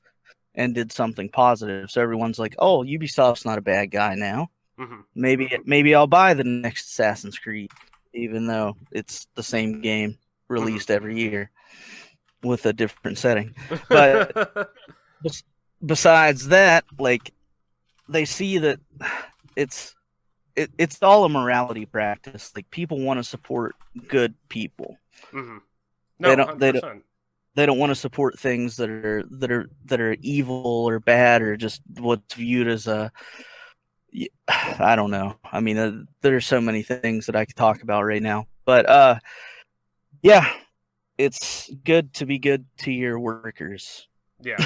and did something positive. So everyone's like, oh, Ubisoft's not a bad guy now. Maybe I'll buy the next Assassin's Creed, even though it's the same game released every year with a different setting. But besides that, like, they see that it's all a morality practice. Like, people want to support good people. No, they 100%. They don't want to support things that are evil or bad, or just what's viewed as a, I don't know. I mean, there are so many things that I could talk about right now, but yeah, it's good to be good to your workers. Yeah.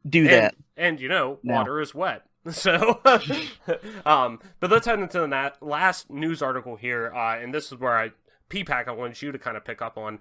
that. And you know, water is wet. So, but let's head into the last news article here, and this is where P-Pack, I wanted you to kind of pick up on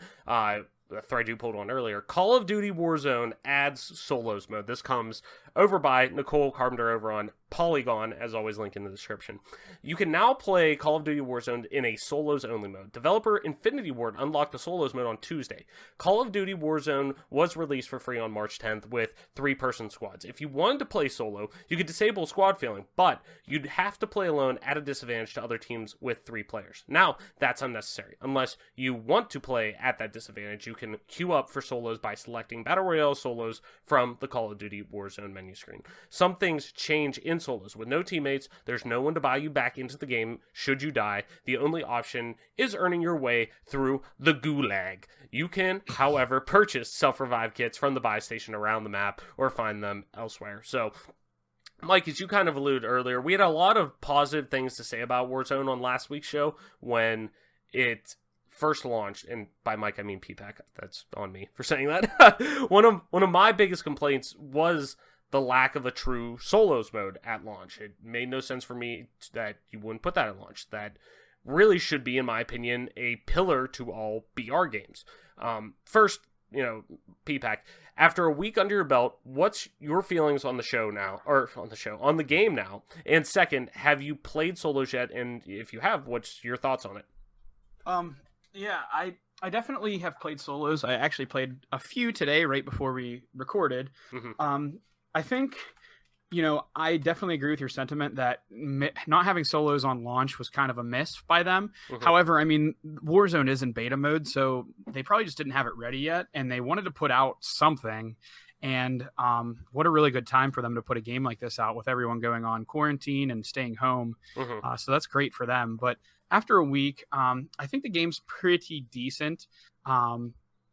the thread you pulled on earlier. Call of Duty Warzone adds solos mode. This comes over by Nicole Carpenter over on Polygon, as always, link in the description. You can now play Call of Duty Warzone in a solos only mode. Developer Infinity Ward unlocked the solos mode on Tuesday. Call of Duty Warzone was released for free on March 10th with 3-person squads. If you wanted to play solo, you could disable squad feeling, but you'd have to play alone at a disadvantage to other teams with 3 players. Now, that's unnecessary. Unless you want to play at that disadvantage, you can queue up for solos by selecting Battle Royale solos from the Call of Duty Warzone menu screen. Some things change in solos. With no teammates, there's no one to buy you back into the game should you die. The only option is earning your way through the gulag. You can, however, purchase self-revive kits from the buy station around the map or find them elsewhere. So, Mike, as you kind of alluded earlier, we had a lot of positive things to say about Warzone on last week's show when it first launched, and by Mike I mean PPAC. That's on me for saying that. One of my biggest complaints was the lack of a true solos mode at launch. It made no sense for me that you wouldn't put that at launch. That really should be, in my opinion, a pillar to all BR games. First, PPAC, after a week under your belt, what's your feelings on the show now, or on the game now? And second, have you played solos yet? And if you have, what's your thoughts on it? Yeah, I definitely have played solos. I actually played a few today right before we recorded. Mm-hmm. I think, I definitely agree with your sentiment that not having solos on launch was kind of a miss by them. Mm-hmm. However, I mean, Warzone is in beta mode, so they probably just didn't have it ready yet, and they wanted to put out something. And what a really good time for them to put a game like this out with everyone going on quarantine and staying home. Mm-hmm. So that's great for them. But after a week, I think the game's pretty decent.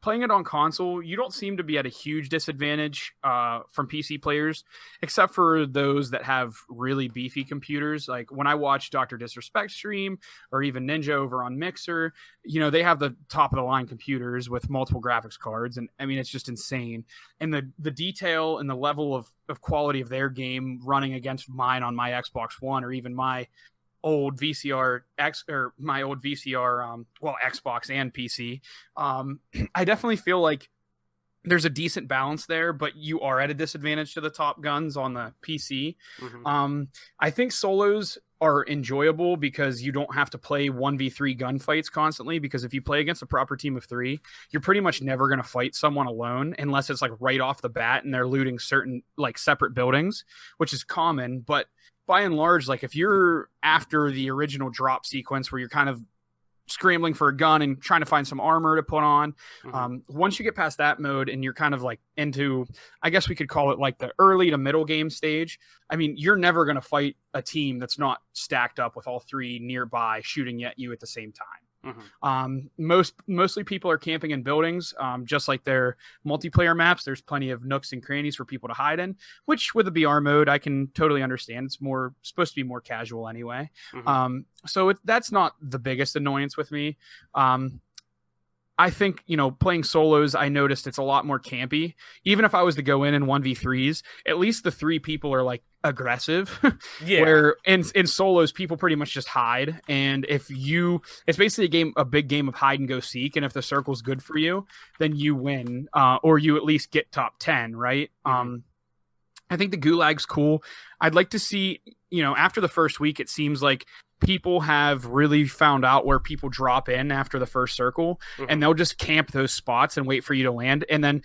Playing it on console, you don't seem to be at a huge disadvantage from PC players, except for those that have really beefy computers. Like when I watch Dr. Disrespect stream or even Ninja over on Mixer, they have the top of the line computers with multiple graphics cards. And I mean, it's just insane. And the detail and the level of quality of their game running against mine on my Xbox One or even my old VCR Xbox and PC. I definitely feel like there's a decent balance there, but you are at a disadvantage to the top guns on the PC. Mm-hmm. I think solos are enjoyable because you don't have to play 1v3 gunfights constantly, because if you play against a proper team of 3, you're pretty much never going to fight someone alone unless it's like right off the bat and they're looting certain like separate buildings, which is common. But by and large, like if you're after the original drop sequence where you're kind of scrambling for a gun and trying to find some armor to put on, once you get past that mode and you're kind of like into, I guess we could call it like the early to middle game stage, I mean, you're never going to fight a team that's not stacked up with all 3 nearby shooting at you at the same time. Mm-hmm. Mostly people are camping in buildings, just like their multiplayer maps. There's plenty of nooks and crannies for people to hide in, which with the BR mode, I can totally understand. It's supposed to be more casual anyway. Mm-hmm. So that's not the biggest annoyance with me. I think, playing solos, I noticed it's a lot more campy. Even if I was to go in 1v3s, at least the 3 people are like aggressive. Yeah. Where in solos, people pretty much just hide. And it's basically a big game of hide and go seek. And if the circle's good for you, then you win, or you at least get top 10, right? Mm-hmm. I think the Gulag's cool. I'd like to see, after the first week, it seems like people have really found out where people drop in after the first circle, and they'll just camp those spots and wait for you to land. And then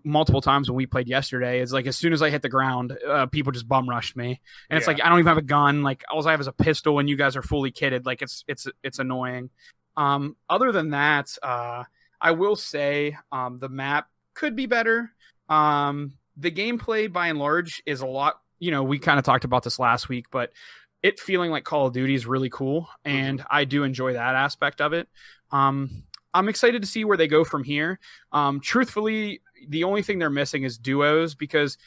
multiple times when we played yesterday, it's like, as soon as I hit the ground, people just bum rushed me. And it's like, I don't even have a gun. Like all I have is a pistol and you guys are fully kitted. Like it's annoying. Other than that, I will say, the map could be better. The gameplay by and large is a lot, we kind of talked about this last week, but it feeling like Call of Duty is really cool, and I do enjoy that aspect of it. I'm excited to see where they go from here. Truthfully, the only thing they're missing is duos, because,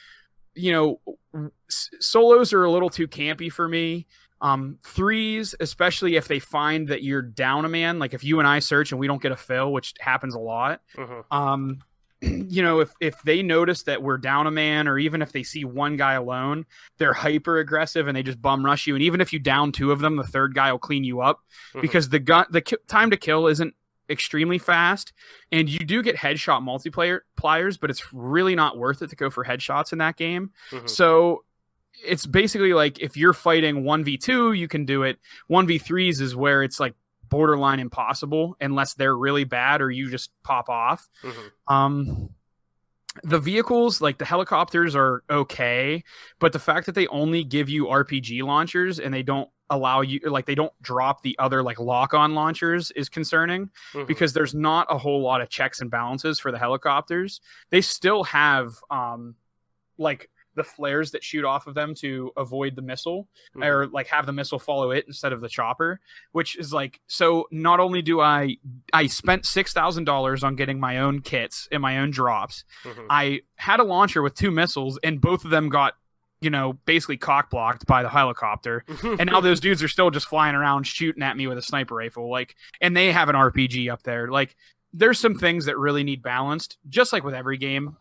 solos are a little too campy for me. 3s, especially if they find that you're down a man, like if you and I search and we don't get a fill, which happens a lot. If they notice that we're down a man, or even if they see one guy alone, they're hyper aggressive and they just bum rush you. And even if you down 2 of them, the third guy will clean you up, because the time to kill isn't extremely fast, and you do get headshot multipliers, but it's really not worth it to go for headshots in that game. So it's basically like if you're fighting 1v2, you can do it. 1v3s is where it's like borderline impossible unless they're really bad or you just pop off. The vehicles, like the helicopters, are okay, but the fact that they only give you RPG launchers and they don't allow you, like they don't drop the other like lock-on launchers is concerning because there's not a whole lot of checks and balances for the helicopters. They still have like the flares that shoot off of them to avoid the missile or like have the missile follow it instead of the chopper, which is like, so not only do I spent $6,000 on getting my own kits and my own drops. I had a launcher with 2 missiles and both of them got, you know, basically cock blocked by the helicopter. And now those dudes are still just flying around shooting at me with a sniper rifle. Like, and they have an RPG up there. Like, there's some things that really need balanced, just like with every game.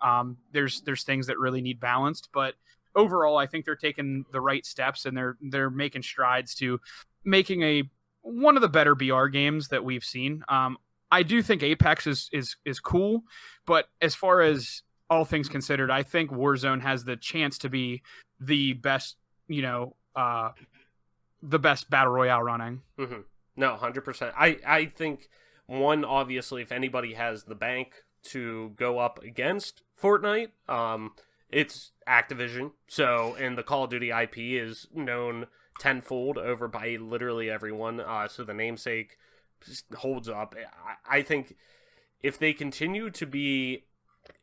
There's things that really need balanced, but overall, I think they're taking the right steps and they're making strides to making one of the better BR games that we've seen. I do think Apex is cool, but as far as all things considered, I think Warzone has the chance to be the best, you know, the best battle royale running. No, 100%. I think. One, obviously, if anybody has the bank to go up against Fortnite, it's Activision. So, and the Call of Duty IP is known tenfold over by literally everyone. So the namesake holds up. I think if they continue to be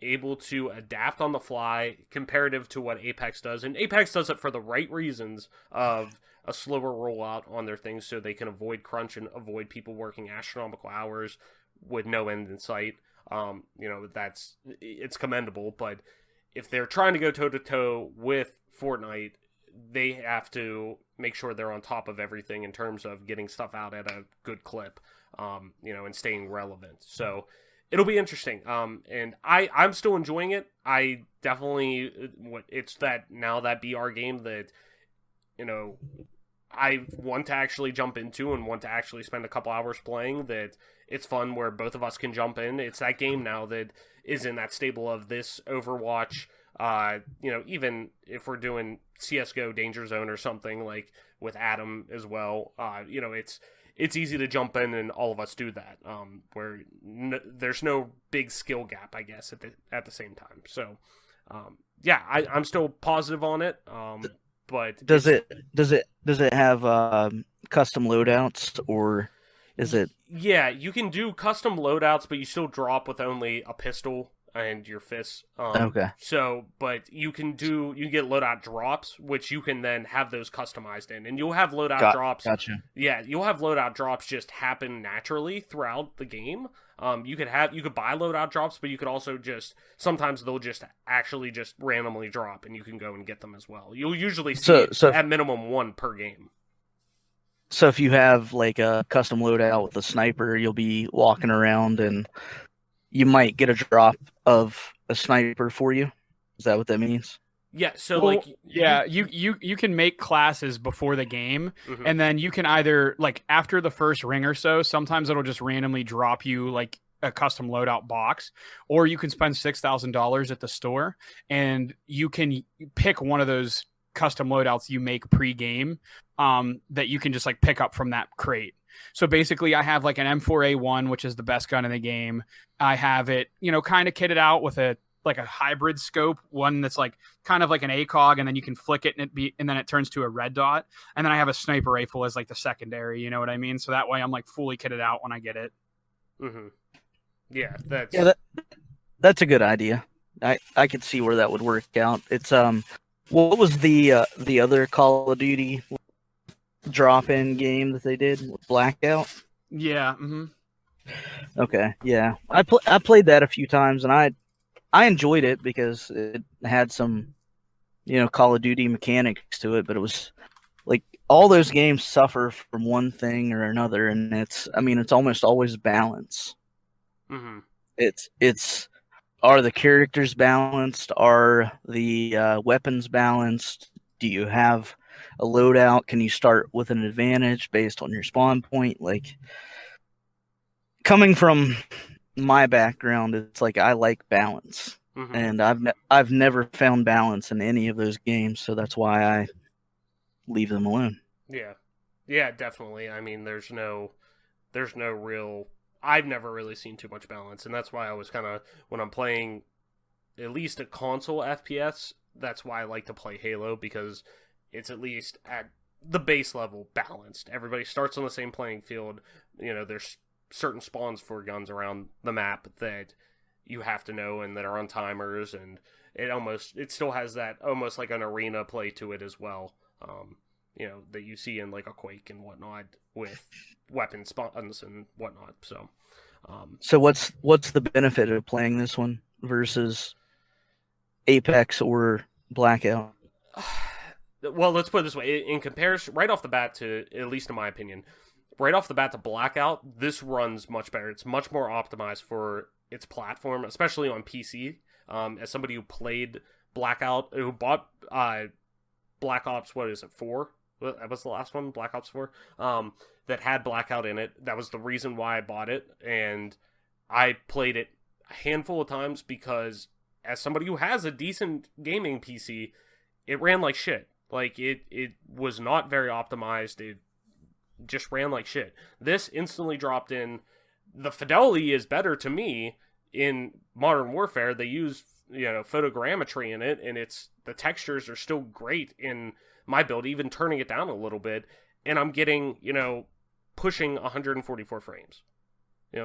able to adapt on the fly comparative to what Apex does, and Apex does it for the right reasons of a slower rollout on their things so they can avoid crunch and avoid people working astronomical hours with no end in sight. You know, it's commendable, but if they're trying to go toe-to-toe with Fortnite, they have to make sure they're on top of everything in terms of getting stuff out at a good clip, you know, and staying relevant. So it'll be interesting. And I'm still enjoying it. I definitely, it's that BR game that, you know, I want to actually jump into and want to actually spend a couple hours playing, that it's fun where both of us can jump in. It's that game now that is in that stable of this Overwatch, you know, even if we're doing CSGO Danger Zone or something like with Adam as well, you know, it's easy to jump in and all of us do that, where there's no big skill gap, I guess, at the same time. So, yeah, I'm still positive on it. But does it have custom loadouts, or is it? Yeah, you can do custom loadouts, but you still drop with only a pistol and your fists. Okay. So, but you can get loadout drops, which you can then have those customized in, and you'll have loadout drops. Gotcha. Yeah, you'll have loadout drops just happen naturally throughout the game. You could buy loadout drops, but you could also sometimes they'll just actually just randomly drop, and you can go and get them as well. You'll usually see at minimum 1 per game. So if you have like a custom loadout with a sniper, you'll be walking around and you might get a drop of a sniper for you. Is that what that means? Yeah, so you can make classes before the game, and then you can either, like, after the first ring or so, sometimes it'll just randomly drop you like a custom loadout box, or you can spend $6,000 at the store and you can pick one of those custom loadouts you make pre-game that you can just like pick up from that crate. So basically I have like an M4A1, which is the best gun in the game. I have it, you know, kind of kitted out with a hybrid scope, one that's like kind of like an ACOG, and then you can flick it and then it turns to a red dot. And then I have a sniper rifle as like the secondary, you know what I mean? So that way I'm like fully kitted out when I get it. Yeah, that's a good idea. I could see where that would work out. It's what was the other Call of Duty drop-in game that they did? Blackout? Yeah. Okay, yeah. I played that a few times, and I enjoyed it because it had some, you know, Call of Duty mechanics to it, but it was like all those games suffer from one thing or another, and it's almost always balance. It's are the characters balanced? Are the weapons balanced? Do you have a loadout? Can you start with an advantage based on your spawn point? Like, coming from my background, it's like I like balance, Mhm. and I've never found balance in any of those games, so that's why I leave them alone. Yeah. Yeah, definitely. I mean, there's no real. I've never really seen too much balance, and that's why I was kind of, when I'm playing at least a console FPS, that's why I like to play Halo, because it's at least at the base level balanced. Everybody starts on the same playing field. You know, there's certain spawns for guns around the map that you have to know and that are on timers, and it still has that almost like an arena play to it as well. You know, that you see in like a Quake and whatnot with weapon spawns and whatnot. So, So what's the benefit of playing this one versus Apex or Blackout? well, let's put it this way: in comparison, right off the bat to, at least in my opinion, right off the bat to Blackout, this runs much better. It's much more optimized for its platform, especially on PC. As somebody who played Blackout, who bought Black Ops, what is it, 4? That was the last one, Black Ops 4, that had Blackout in it. That was the reason why I bought it, and I played it a handful of times because, as somebody who has a decent gaming PC, it ran like shit. Like, it was not very optimized. It just ran like shit. This instantly dropped in. The fidelity is better to me in Modern Warfare. They use, photogrammetry in it, and the textures are still great in my build, even turning it down a little bit, and I'm getting, pushing 144 frames.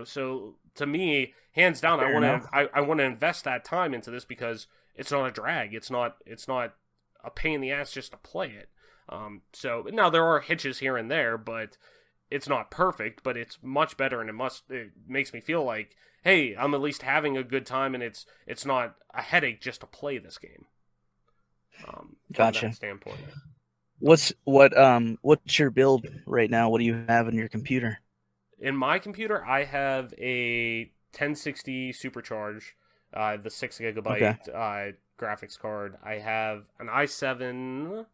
So to me, hands down, I want to invest that time into this because it's not a drag. It's not a pain in the ass just to play it. So now there are hitches here and there, but it's not perfect, but it's much better, and it makes me feel like, hey, I'm at least having a good time, and it's not a headache just to play this game. Gotcha. From that standpoint. What's your build right now? What do you have in your computer? In my computer, I have a 1060 supercharge, the 6 gigabyte graphics card. I have an i7.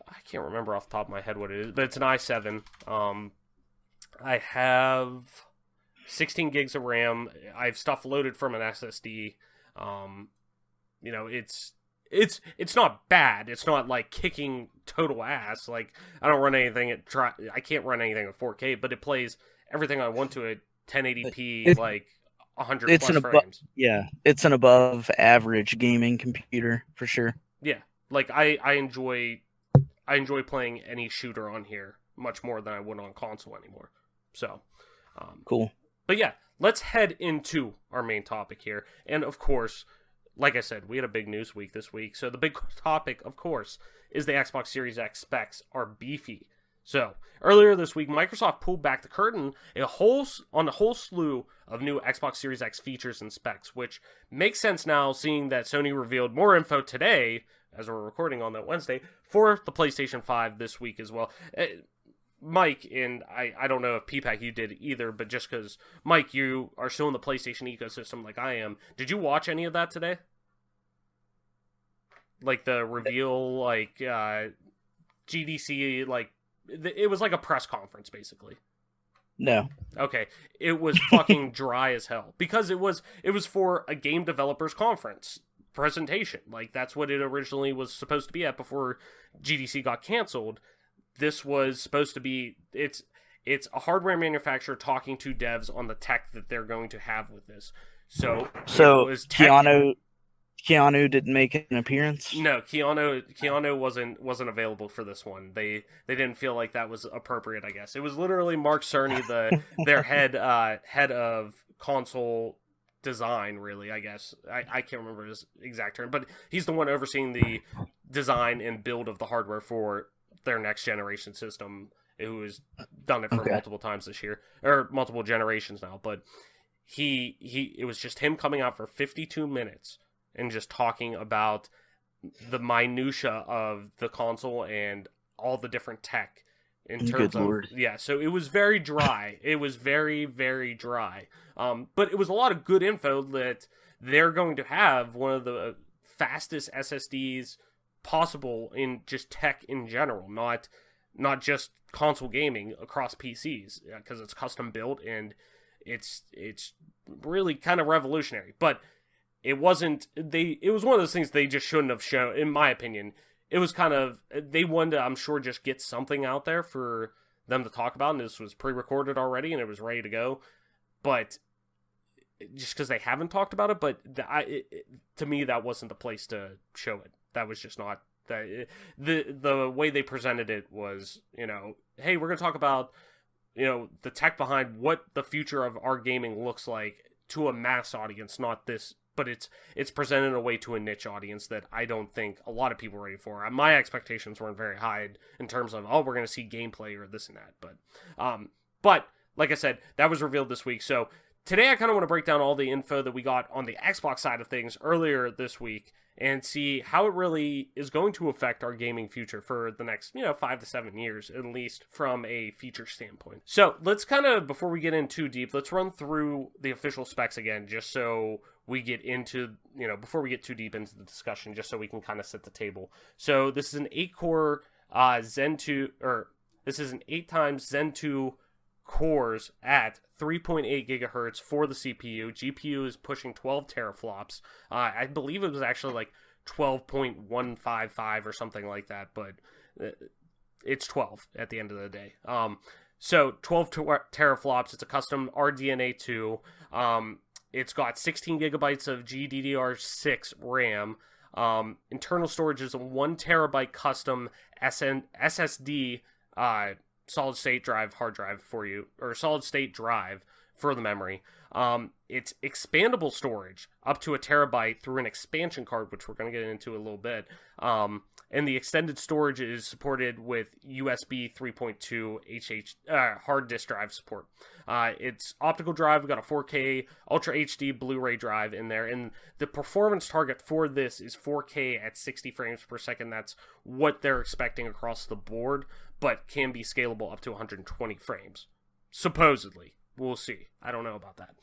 I can't remember off the top of my head what it is, but it's an i7. I have 16 gigs of RAM. I have stuff loaded from an SSD. It's not bad. It's not like kicking total ass. Like, I don't run anything I can't run anything at 4K, but it plays everything I want to at 1080p, like 100 plus frames. Yeah, it's an above average gaming computer for sure. Yeah, like I enjoy playing any shooter on here much more than I would on console anymore. So, cool. But yeah, let's head into our main topic here. And of course, like I said, we had a big news week this week. So the big topic, of course, is the Xbox Series X specs are beefy. So earlier this week, Microsoft pulled back the curtain on a whole slew of new Xbox Series X features and specs, which makes sense now, seeing that Sony revealed more info today, as we're recording on that Wednesday, for the PlayStation 5 this week as well. Mike, and I don't know if PPAC you did either, but just because, Mike, you are still in the PlayStation ecosystem like I am, did you watch any of that today? Like the reveal, like GDC, like it was like a press conference basically. No. Okay, it was fucking dry as hell because it was for a game developers conference presentation. Like, that's what it originally was supposed to be at before GDC got canceled. This was supposed to be it's a hardware manufacturer talking to devs on the tech that they're going to have with this. So it was Keanu didn't make an appearance? No, Keanu wasn't available for this one. They didn't feel like that was appropriate, I guess. It was literally Mark Cerny, their head of console design, really, I guess. I can't remember his exact term, but he's the one overseeing the design and build of the hardware for their next generation system, who has done it for multiple times this year, or multiple generations now. But it was just him coming out for 52 minutes and just talking about the minutia of the console and all the different tech in terms of Lord. Yeah, so it was very dry. It was very, very dry. But it was a lot of good info that they're going to have one of the fastest SSDs possible in just tech in general, not just console gaming across PCs, because it's custom built, and it's really kind of revolutionary. But it wasn't, it was one of those things they just shouldn't have shown, in my opinion. It was kind of, they wanted to, I'm sure, just get something out there for them to talk about, and this was pre-recorded already, and it was ready to go. But just because they haven't talked about it, but to me, that wasn't the place to show it. That was just not, the way they presented it was, hey, we're going to talk about, the tech behind what the future of our gaming looks like to a mass audience, not this. But it's presented in a way to a niche audience that I don't think a lot of people are ready for. My expectations weren't very high in terms of, we're going to see gameplay or this and that. But like I said, that was revealed this week. So today I kind of want to break down all the info that we got on the Xbox side of things earlier this week and see how it really is going to affect our gaming future for the next, 5 to 7 years, at least from a feature standpoint. So let's kind of, before we get in too deep, let's run through the official specs again, just so we get into, before we get too deep into the discussion, just so we can kind of set the table. So this is an 8-core Zen 2, or this is an 8 times Zen 2 cores at 3.8 gigahertz for the CPU. GPU is pushing 12 teraflops. I believe it was actually like 12.155 or something like that, but it's 12 at the end of the day. So 12 teraflops. It's a custom RDNA 2. It's got 16 gigabytes of GDDR6 RAM. Internal storage is a 1 terabyte custom SSD solid state drive, hard drive for you, or solid state drive for the memory. It's expandable storage up to 1 terabyte through an expansion card, which we're going to get into a little bit. And the extended storage is supported with USB 3.2 hard disk drive support. It's optical drive. We've got a 4K Ultra HD Blu-ray drive in there. And the performance target for this is 4K at 60 frames per second. That's what they're expecting across the board, but can be scalable up to 120 frames. Supposedly. We'll see. I don't know about that.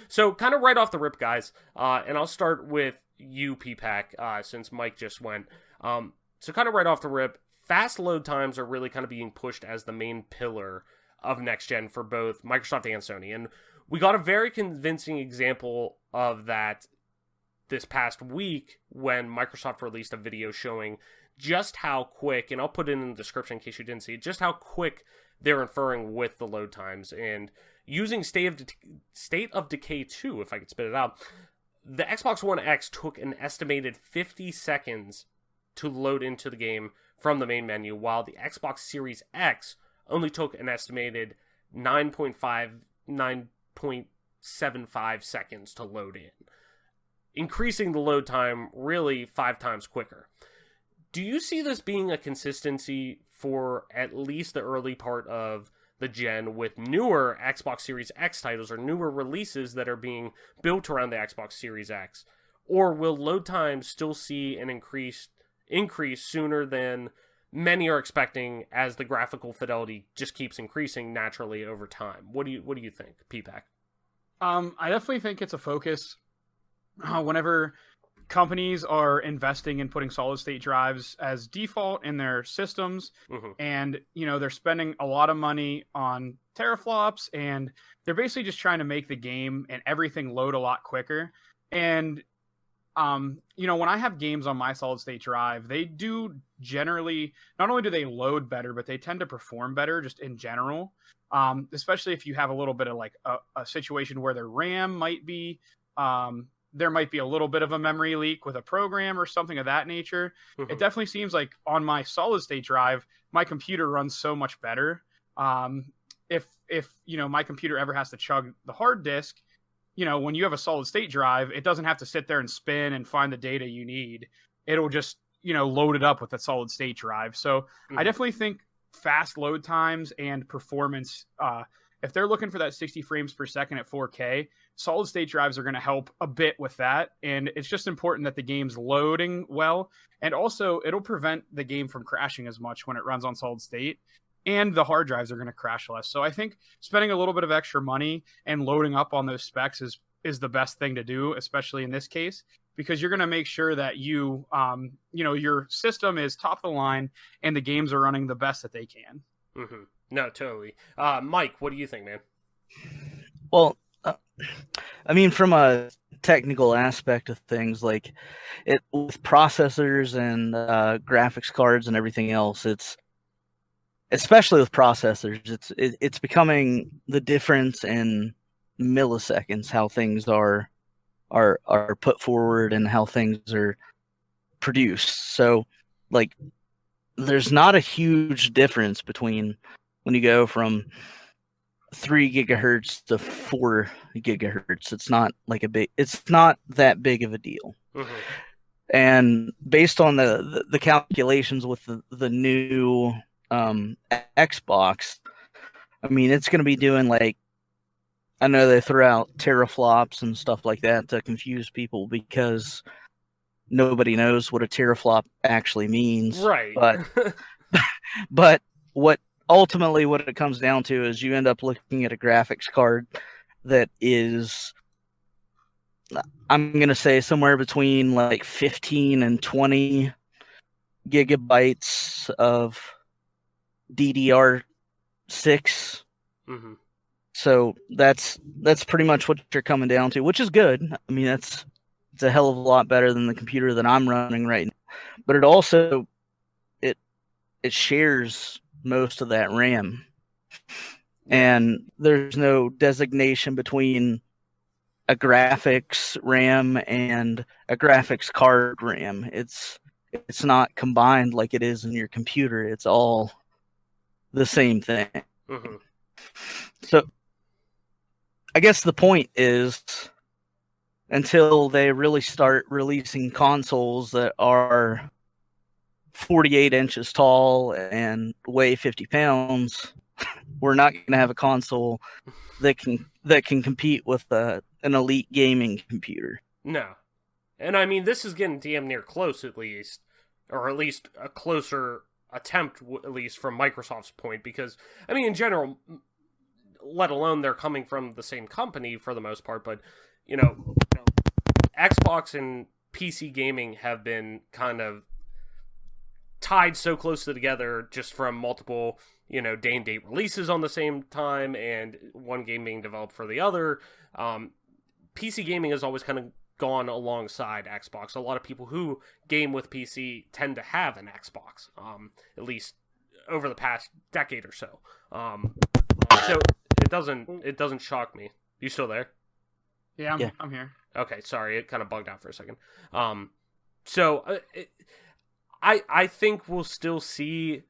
So kind of right off the rip, guys, and I'll start with you, PPAC, since Mike just went. So kind of right off the rip, fast load times are really kind of being pushed as the main pillar of next gen for both Microsoft and Sony. And we got a very convincing example of that this past week when Microsoft released a video showing just how quick, and I'll put it in the description in case you didn't see it, just how quick they're inferring with the load times. And using State of Decay 2, if I could spit it out, the Xbox One X took an estimated 50 seconds to load into the game from the main menu, while the Xbox Series X only took an estimated 9.75 seconds to load in, increasing the load time really 5 times quicker. Do you see this being a consistency for at least the early part of the gen with newer Xbox Series X titles or newer releases that are being built around the Xbox Series X? Or will load times still see an increase sooner than many are expecting as the graphical fidelity just keeps increasing naturally over time? What do you think, PPAC? I definitely think it's a focus whenever companies are investing in putting solid state drives as default in their systems. Mm-hmm. And they're spending a lot of money on teraflops, and they're basically just trying to make the game and everything load a lot quicker. And when I have games on my solid state drive, they do generally, not only do they load better, but they tend to perform better just in general. Especially if you have a little bit of like a situation where their RAM might be, there might be a little bit of a memory leak with a program or something of that nature. Mm-hmm. It definitely seems like on my solid state drive, my computer runs so much better. If my computer ever has to chug the hard disk, when you have a solid state drive, it doesn't have to sit there and spin and find the data you need. It'll just, load it up with a solid state drive. So Mm-hmm. I definitely think fast load times and performance, if they're looking for that 60 frames per second at 4K, solid state drives are going to help a bit with that. And it's just important that the game's loading well. And also it'll prevent the game from crashing as much when it runs on solid state. And the hard drives are going to crash less. So I think spending a little bit of extra money and loading up on those specs is the best thing to do, especially in this case, because you're going to make sure that your system is top of the line and the games are running the best that they can. Mm-hmm. No, totally. Mike, what do you think, man? Well, I mean, from a technical aspect of things, like it with processors and graphics cards and everything else, it's especially with processors, it's becoming the difference in milliseconds how things are put forward and how things are produced. So, like, there's not a huge difference between when you go from 3 gigahertz to 4 gigahertz. It's not like it's not that big of a deal. Mm-hmm. And based on the calculations with the new Xbox, I mean, it's going to be doing like, I know they throw out teraflops and stuff like that to confuse people because nobody knows what a teraflop actually means. Right. But what ultimately what it comes down to is you end up looking at a graphics card that is, I'm going to say, somewhere between like 15 and 20 gigabytes of DDR6. Mm-hmm. So that's pretty much what you're coming down to, which is good. I mean, it's a hell of a lot better than the computer that I'm running right now. But it also it shares most of that RAM. And there's no designation between a graphics RAM and a graphics card RAM. It's not combined like it is in your computer. It's all the same thing. Mm-hmm. So I guess the point is, until they really start releasing consoles that are 48 inches tall and weigh 50 pounds, we're not going to have a console that can compete with an elite gaming computer. No. And I mean, this is getting damn near close, at least, or at least a closer attempt, at least from Microsoft's point, because, I mean, in general, let alone they're coming from the same company for the most part, but, you know, Xbox and PC gaming have been kind of tied so closely together just from multiple, you know, day and date releases on the same time and one game being developed for the other. PC gaming has always kind of gone alongside Xbox. A lot of people who game with PC tend to have an Xbox, at least over the past decade or so. So it doesn't shock me. You still there? Yeah, I'm here. Okay, sorry, it kind of bugged out for a second. I think we'll still see.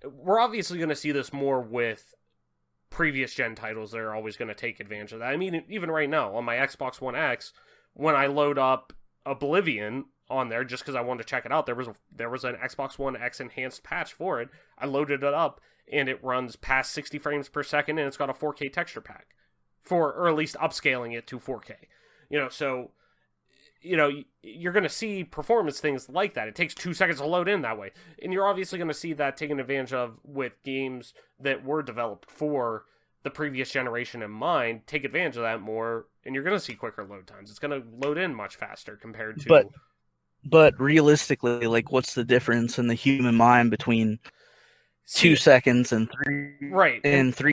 We're obviously going to see this more with previous gen titles. They're always going to take advantage of that. I mean, even right now on my Xbox One X, when I load up Oblivion on there just because I wanted to check it out, there was an Xbox One X enhanced patch for it. I loaded it up and it runs past 60 frames per second and it's got a 4K texture pack or at least upscaling it to 4K. You know, so you know, you're going to see performance things like that. It takes 2 seconds to load in that way. And you're obviously going to see that taken advantage of with games that were developed for the previous generation in mind. Take advantage of that more, and you're going to see quicker load times. It's going to load in much faster compared to... But realistically, like, what's the difference in the human mind between 2 seconds and 3? Right. And 3...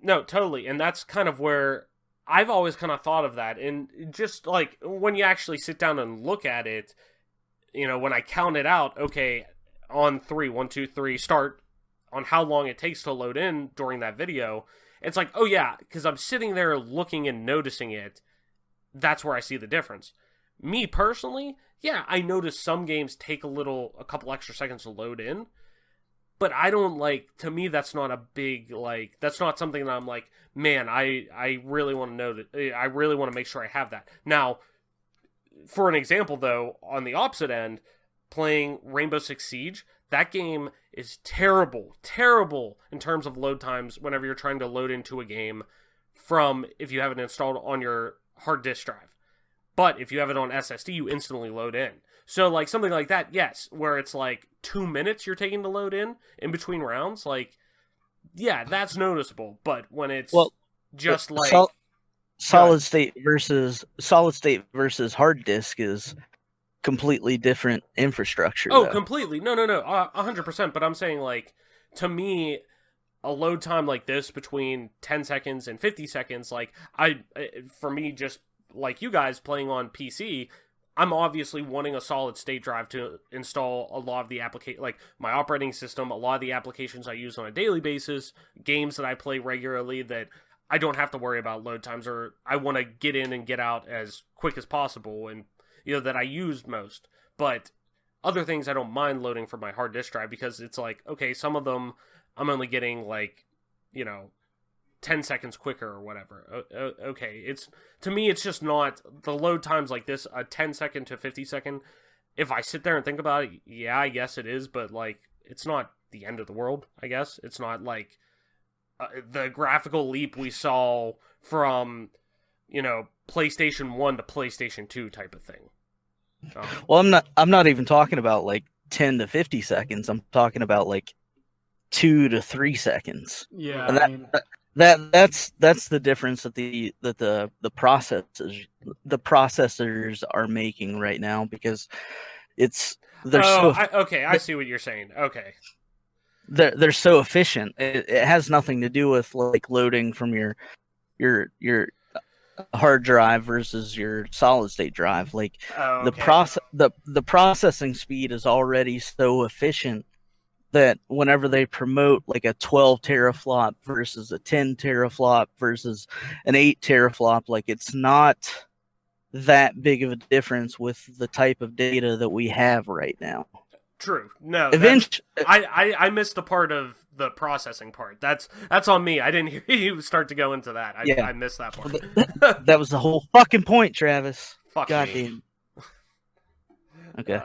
No, totally. And that's kind of where I've always kind of thought of that. And just like when you actually sit down and look at it, you know, when I count it out, okay, on 3, 1, 2, 3, start on how long it takes to load in during that video, it's like, oh yeah, because I'm sitting there looking and noticing it. That's where I see the difference. Me personally, yeah, I notice some games take a couple extra seconds to load in. But I don't to me, that's not a big, that's not something that I'm like, man, I really want to know that, I really want to make sure I have that. Now, for an example, though, on the opposite end, playing Rainbow Six Siege, that game is terrible in terms of load times whenever you're trying to load into a game from if you have it installed on your hard disk drive. But if you have it on SSD, you instantly load in. So, something like that, yes, where it's 2 minutes you're taking to load in between rounds, yeah, that's noticeable. But when it's just solid state versus hard disk is completely different infrastructure. Oh, though. completely. No, 100%. But I'm saying, to me, a load time like this between 10 seconds and 50 seconds, like for me, just like you guys playing on PC, I'm obviously wanting a solid state drive to install a lot of the like my operating system, a lot of the applications I use on a daily basis, games that I play regularly that I don't have to worry about load times, or I want to get in and get out as quick as possible, and that I use most. But other things I don't mind loading from my hard disk drive, because it's like, okay, some of them I'm only getting like 10 seconds quicker or whatever. Okay, to me it's just not the load times like this, a 10-second to 50-second. If I sit there and think about it, yeah, I guess it is, but like it's not the end of the world, I guess. It's not like the graphical leap we saw from PlayStation 1 to PlayStation 2 type of thing. Well, I'm not even talking about like 10 to 50 seconds. I'm talking about like 2 to 3 seconds. Yeah, and that's the difference that the processors are making right now, because I see what you're saying. Okay, they're so efficient. It has nothing to do with like loading from your hard drive versus your solid state drive. Like the processing speed is already so efficient that whenever they promote like a 12 teraflop versus a 10 teraflop versus an 8 teraflop, like it's not that big of a difference with the type of data that we have right now. True. No, eventually, I missed the part of the processing part. That's on me. I didn't hear you start to go into that. I missed that part. That was the whole fucking point, Travis. Fuck goddamn. Okay.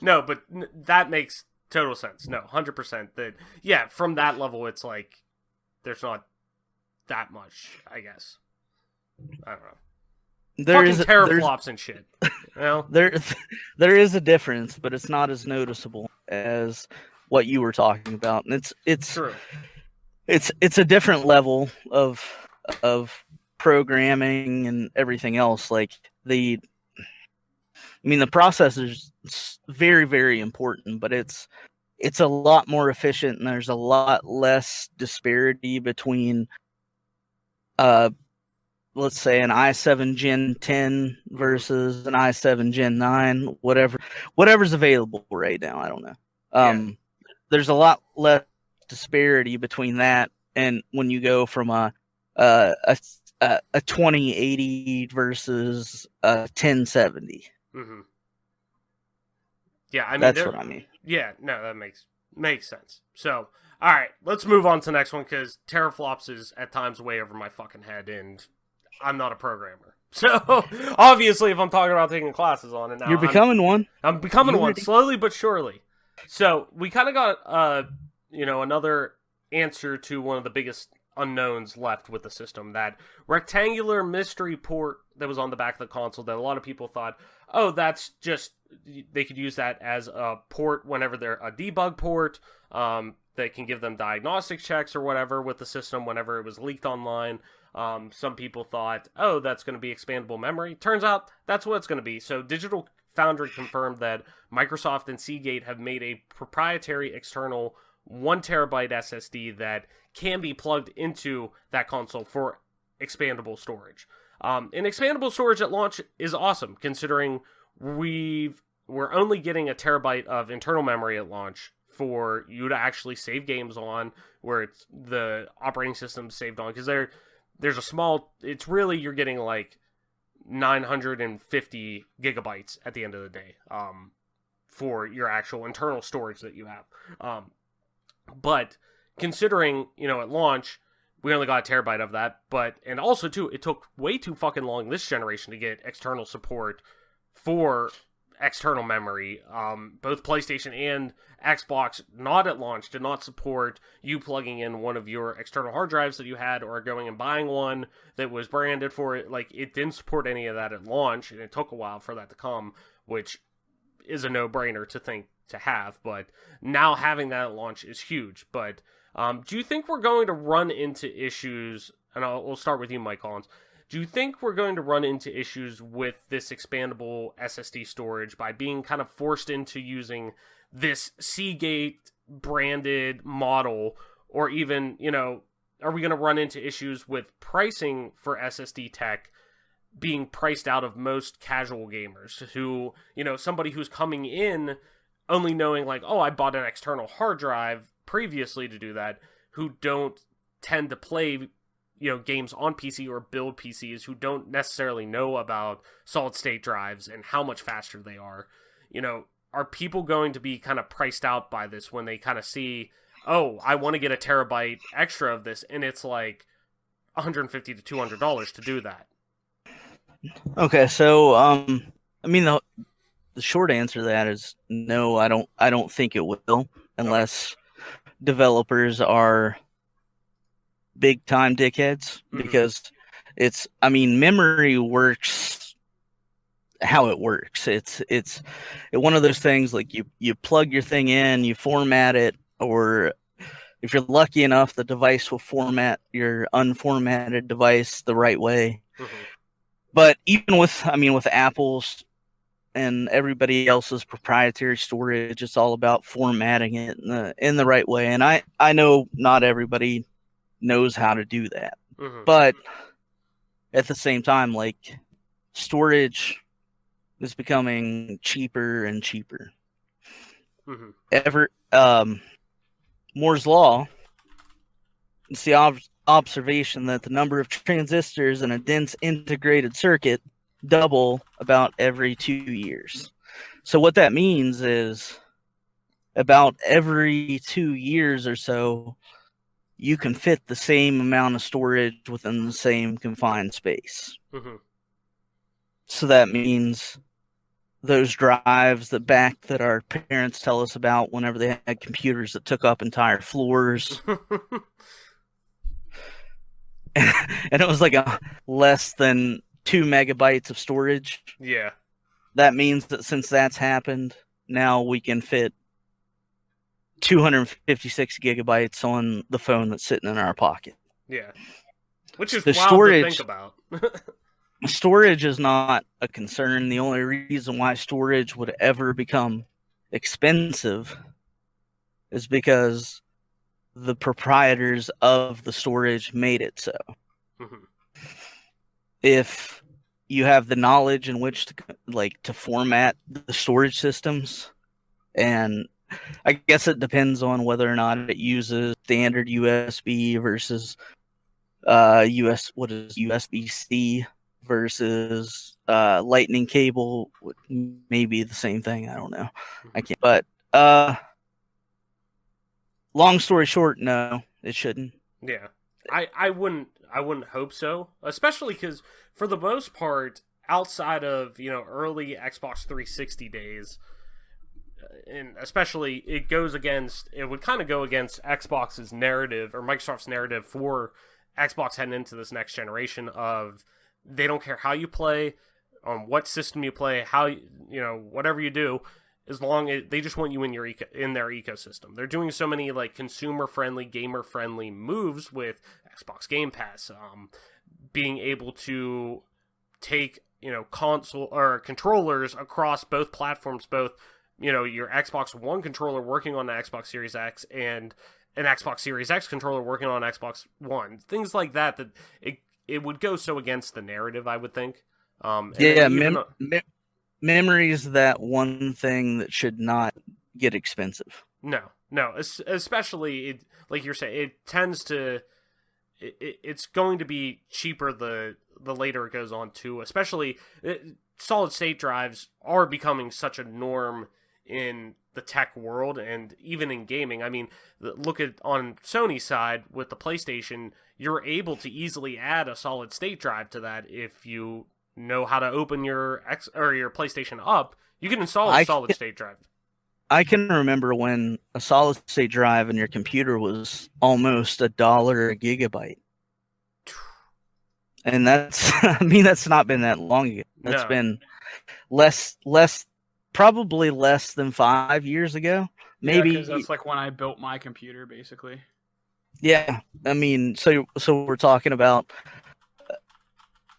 No, but that makes total sense. No, 100%. That, yeah, from that level, it's like there's not that much, I guess. I don't know. There fucking teraflops and shit. There is a difference, but it's not as noticeable as what you were talking about, and it's true. It's a different level of programming and everything else. Like the processor's very, very important, but it's a lot more efficient, and there's a lot less disparity between let's say an i7 Gen 10 versus an i7 Gen 9, whatever's available right now. I don't know. There's a lot less disparity between that and when you go from a 2080 versus a 1070. Mm-hmm. Yeah, I mean that's what I mean. Yeah, no, that makes sense. So, all right, let's move on to the next one, because teraflops is at times way over my fucking head, and I'm not a programmer. So, obviously, if I'm talking about taking classes on it now, you're becoming one. I'm becoming one, slowly but surely. So, we kind of got, another answer to one of the biggest unknowns left with the system, that rectangular mystery port that was on the back of the console that a lot of people thought, oh, that's just, they could use that as a port whenever they're a debug port, that can give them diagnostic checks or whatever with the system whenever it was leaked online. Some people thought, oh, that's going to be expandable memory. Turns out that's what it's going to be. So Digital Foundry confirmed that Microsoft and Seagate have made a proprietary external 1 terabyte SSD that can be plugged into that console for expandable storage. And expandable storage at launch is awesome, considering we're only getting a terabyte of internal memory at launch for you to actually save games on, where it's the operating system saved on, because there's a small, it's really, you're getting like 950 gigabytes at the end of the day, for your actual internal storage that you have. But considering, at launch, we only got a terabyte of that, and also too, it took way too fucking long this generation to get external support for external memory. Both PlayStation and Xbox, not at launch, did not support you plugging in one of your external hard drives that you had, or going and buying one that was branded for it. Like, it didn't support any of that at launch, and it took a while for that to come, which is a no-brainer to have. But now having that at launch is huge. But do you think we're going to run into issues, and we'll start with you, Mike Collins. Do you think we're going to run into issues with this expandable SSD storage by being kind of forced into using this Seagate branded model, or even, are we going to run into issues with pricing for SSD tech being priced out of most casual gamers who, somebody who's coming in only knowing like, oh, I bought an external hard drive previously to do that, who don't tend to play, games on PC or build PCs, who don't necessarily know about solid state drives and how much faster they are. Are people going to be kind of priced out by this when they kind of see, oh, I want to get a terabyte extra of this, and it's like $150 to $200 to do that? Okay, so the short answer to that is no. I don't think it will, unless developers are big time dickheads, because memory works how it works. It's one of those things, like you plug your thing in, you format it, or if you're lucky enough, the device will format your unformatted device the right way. But even with Apple's and everybody else's proprietary storage, it's all about formatting it in the right way. And I know not everybody knows how to do that. But at the same time, like, storage is becoming cheaper and cheaper. Moore's Law, it's the observation that the number of transistors in a dense integrated circuit double about every 2 years. So what that means is about every 2 years or so, you can fit the same amount of storage within the same confined space. So that means those drives that our parents tell us about whenever they had computers that took up entire floors. And it was like less than 2 megabytes of storage. Yeah. That means that since that's happened, now we can fit 256 gigabytes on the phone that's sitting in our pocket. Yeah. Which is the wild storage, to think about. Storage is not a concern. The only reason why storage would ever become expensive is because the proprietors of the storage made it so. If you have the knowledge in which to format the storage systems, and I guess it depends on whether or not it uses standard USB versus USB-C versus lightning cable, maybe the same thing. I don't know. I can't. But long story short, no, it shouldn't. Yeah, I wouldn't hope so, especially because for the most part, outside of early Xbox 360 days, and especially it would kind of go against Xbox's narrative or Microsoft's narrative for Xbox heading into this next generation of they don't care how you play, on what system you play, how whatever you do, as long as they just want you in their ecosystem. They're doing so many like consumer friendly, gamer friendly moves with Xbox Game Pass, being able to take console or controllers across both platforms, both your Xbox One controller working on the Xbox Series X and an Xbox Series X controller working on Xbox One. Things like that it would go so against the narrative, I would think. Memory is that one thing that should not get expensive. No, especially like you're saying, it tends to. It's going to be cheaper the later it goes on too. Especially solid state drives are becoming such a norm in the tech world and even in gaming. I mean, look at on Sony's side with the PlayStation, you're able to easily add a solid state drive to that if you know how to open your your PlayStation up. You can install a solid state drive. I can remember when a solid state drive in your computer was almost $1 a gigabyte. And that's that's not been that long ago. That's been probably less than 5 years ago. Maybe that's like when I built my computer, basically. Yeah, so we're talking about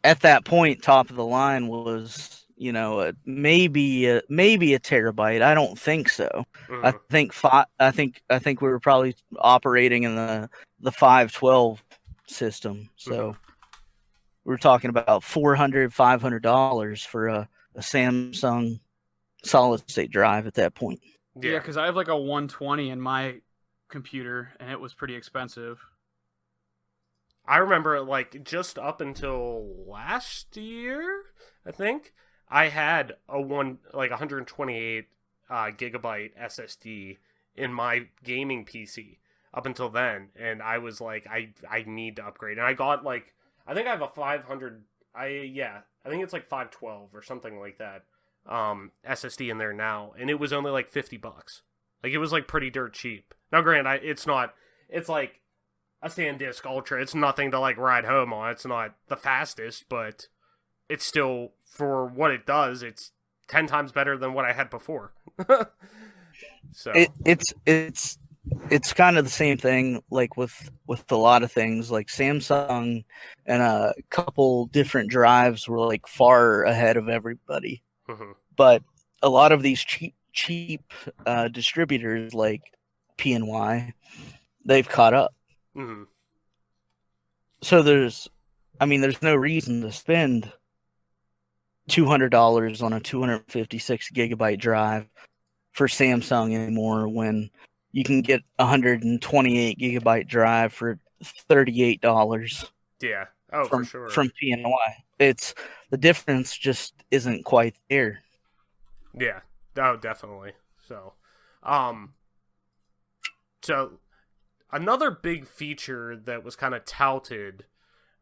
at that point, top of the line was maybe a terabyte. I don't think so. Mhm. I think we were probably operating in the 512 system. So we're talking about $400-$500 for a Samsung solid state drive at that point. Yeah, because I have like a 120 in my computer, and it was pretty expensive. I remember like just up until last year, I think I had a 128 gigabyte SSD in my gaming PC up until then, and I was like, I need to upgrade, and I got like, I think I have a 500. I think it's like 512 or something like that. SSD in there now, and it was only like $50. Like, it was like pretty dirt cheap. Now, granted, it's like a SanDisk Ultra. It's nothing to like ride home on. It's not the fastest, but it's still, for what it does, it's 10 times better than what I had before. So it's kind of the same thing, like with a lot of things. Like Samsung and a couple different drives were like far ahead of everybody. Mm-hmm. But a lot of these cheap distributors like PNY, they've caught up. Mm-hmm. So there's no reason to spend $200 on a 256 gigabyte drive for Samsung anymore when you can get a 128 gigabyte drive for $38. Yeah. Oh, for sure. From PNY. It's the difference just isn't quite there. Yeah. Oh, definitely. So another big feature that was kind of touted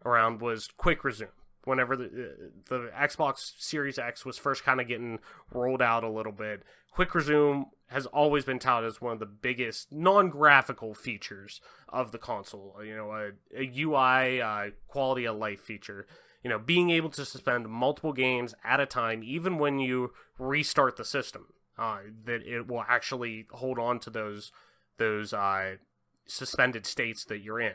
around was quick resume. Whenever the Xbox Series X was first kind of getting rolled out a little bit, quick resume has always been touted as one of the biggest non-graphical features of the console. A UI quality of life feature. Being able to suspend multiple games at a time, even when you restart the system, that it will actually hold on to those suspended states that you're in.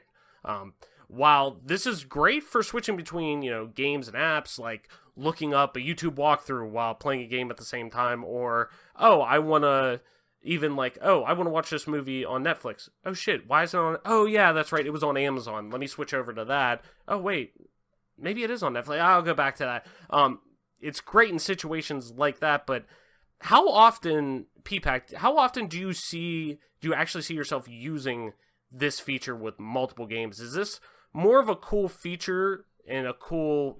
While this is great for switching between, games and apps, like looking up a YouTube walkthrough while playing a game at the same time, or, I want to watch this movie on Netflix. Oh shit, why is it on? Oh yeah, that's right, it was on Amazon. Let me switch over to that. Oh wait, maybe it is on Netflix. I'll go back to that. It's great in situations like that, but how often, PPAC, do you actually see yourself using this feature with multiple games? Is this more of a cool feature and a cool,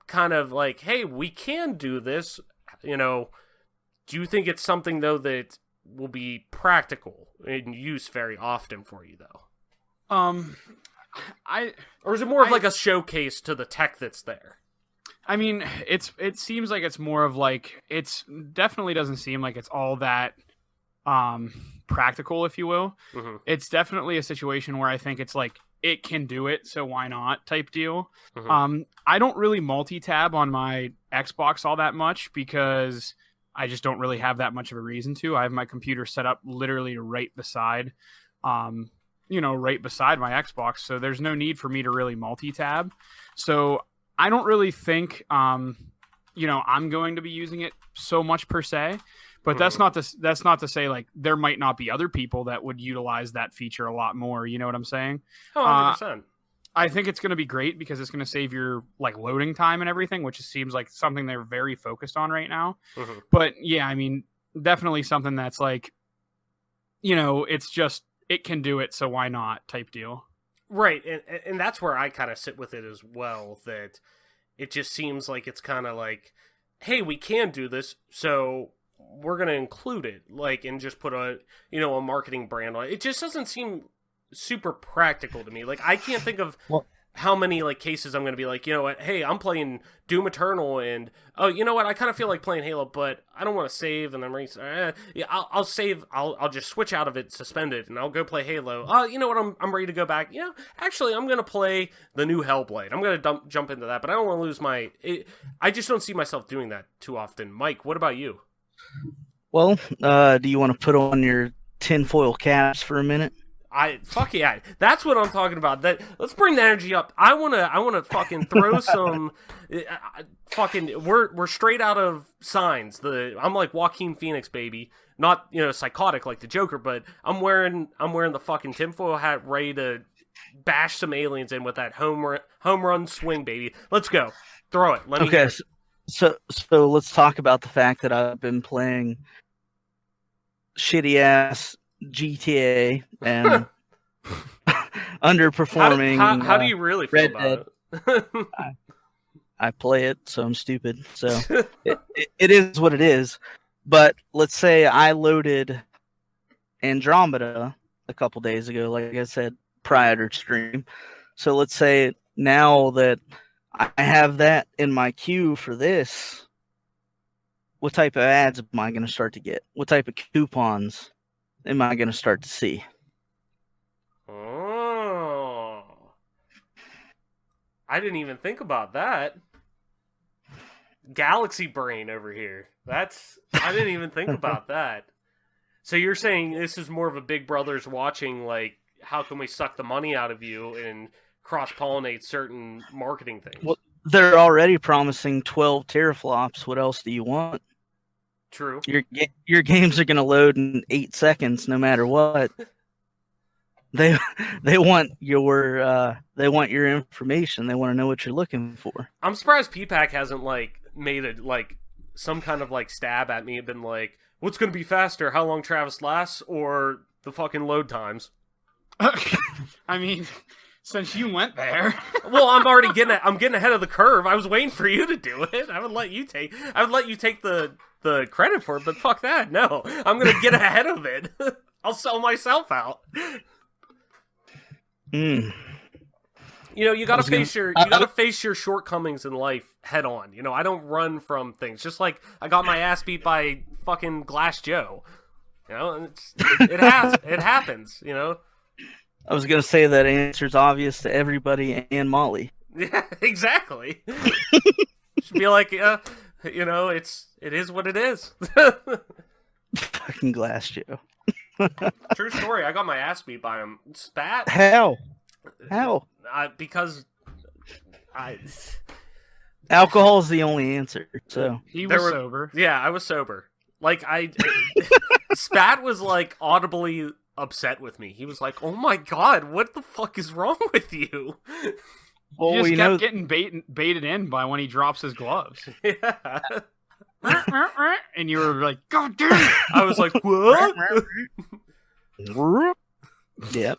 kind of like, hey, we can do this, do you think it's something, though, that will be practical in use very often for you, though? Or is it more of like a showcase to the tech that's there? I mean, it seems like it's more of like, it's definitely doesn't seem like it's all that practical, if you will. Mm-hmm. It's definitely a situation where I think it's like, it can do it, so why not type deal. Mm-hmm. I don't really multi-tab on my Xbox all that much because I just don't really have that much of a reason to. I have my computer set up literally right beside my Xbox, so there's no need for me to really multi-tab. So I don't really think I'm going to be using it so much per se. But that's not to say like there might not be other people that would utilize that feature a lot more. You know what I'm saying? Oh, 100%. I think it's going to be great because it's going to save your like loading time and everything, which seems like something they're very focused on right now. Mm-hmm. But yeah, I mean, definitely something that's like, it's just, it can do it, so why not type deal. Right, and that's where I kind of sit with it as well, that it just seems like it's kind of like, hey, we can do this, so we're going to include it, like, and just put a marketing brand on it. It just doesn't seem super practical to me. Like, I can't think of how many, like, cases I'm going to be like, you know what, hey, I'm playing Doom Eternal, and, oh, you know what, I kind of feel like playing Halo, but I don't want to save, and I'm I'll save, I'll just switch out of it, suspend it, and I'll go play Halo. Oh, you know what, I'm ready to go back. Actually, I'm going to play the new Hellblade. I'm going to jump into that, but I don't want to lose I just don't see myself doing that too often. Mike, what about you? Well, do you want to put on your tinfoil caps for a minute? Fuck yeah, that's what I'm talking about. Let's bring the energy up. I wanna fucking throw some, fucking. We're straight out of Signs. I'm like Joaquin Phoenix, baby. Not psychotic like the Joker, but I'm wearing the fucking tinfoil hat, ready to bash some aliens in with that home run swing, baby. Let's go, throw it. Let me hear it. So let's talk about the fact that I've been playing shitty ass GTA and underperforming. How do you really feel about it? I play it, so I'm stupid. So it is what it is. But let's say I loaded Andromeda a couple days ago, like I said, prior to stream. So let's say now that I have that in my queue for this, what type of ads am I going to start to get? What type of coupons am I going to start to see? Oh. I didn't even think about that. Galaxy brain over here. I didn't even think about that. So you're saying this is more of a Big Brother's watching, like, how can we suck the money out of you and cross-pollinate certain marketing things? Well, they're already promising 12 teraflops. What else do you want? True. Your games are going to load in 8 seconds, no matter what. They want your information. They want to know what you're looking for. I'm surprised PPAC hasn't made it some kind of stab at me and been like, what's going to be faster? How long Travis lasts, or the fucking load times? I mean, since you went there. Well, I'm getting ahead of the curve. I was waiting for you to do it. I would let you take the credit for it, but fuck that. No, I'm gonna get ahead of it. I'll sell myself out. You gotta face your shortcomings in life head on. I don't run from things. Just like I got my ass beat by fucking Glass Joe. It happens. I was gonna say that answer's obvious to everybody and Molly. Yeah, exactly. Should be like, it is what it is. Fucking Glass Joe. True story. I got my ass beat by him. Spat. How? Because alcohol is the only answer. So he was sober. Yeah, I was sober. Spat was audibly upset with me. He was like, "Oh my god, what the fuck is wrong with you?" Well, he just kept getting baited in by when he drops his gloves. Yeah. And you were like, "God damn it!" I was like, "What?" Yep.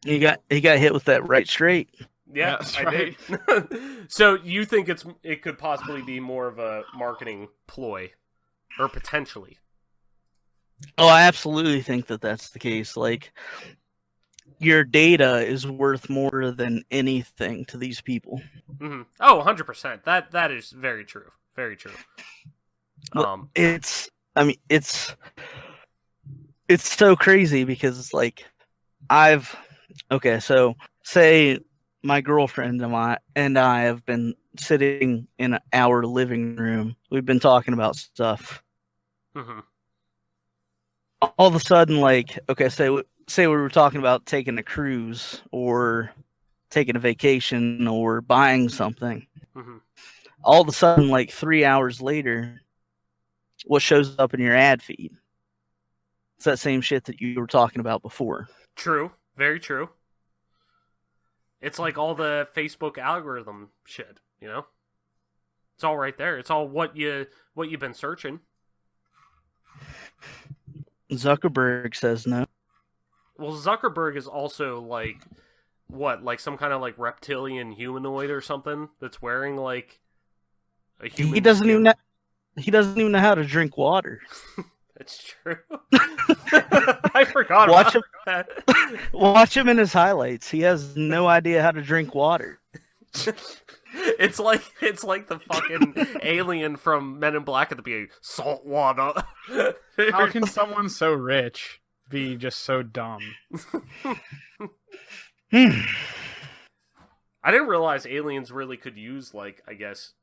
He got hit with that right straight. Yeah, that's I right. did. So you think it could possibly be more of a marketing ploy, or potentially? Oh, I absolutely think that that's the case. Your data is worth more than anything to these people. Mm-hmm. Oh, 100%. That is very true. Very true. Well, it's so crazy because so say my girlfriend and I have been sitting in our living room. We've been talking about stuff. Mm-hmm. All of a sudden, say we were talking about taking a cruise or taking a vacation or buying something. Mm-hmm. All of a sudden, 3 hours later, what shows up in your ad feed? It's that same shit that you were talking about before. True. Very true. It's like all the Facebook algorithm shit, It's all right there. It's all what you've been searching. Zuckerberg says no. Well, Zuckerberg is also some kind of reptilian humanoid or something that's wearing a human. He doesn't even know how to drink water. That's true. I forgot about that. Watch him in his highlights. He has no idea how to drink water. It's like the fucking alien from Men in Black at the beginning. Salt water. How can someone so rich be just so dumb? I didn't realize aliens really could use I guess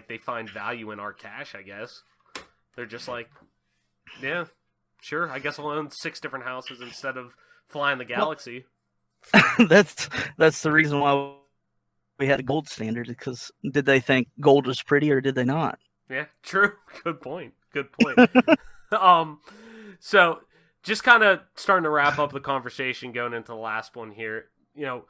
they find value in our cash, I guess. They're just yeah, Sure. I guess I'll own 6 different houses instead of flying the galaxy. That's the reason why we had a gold standard, because did they think gold was pretty or did they not? Yeah, true. Good point. So just kind of starting to wrap up the conversation, going into the last one here. You know,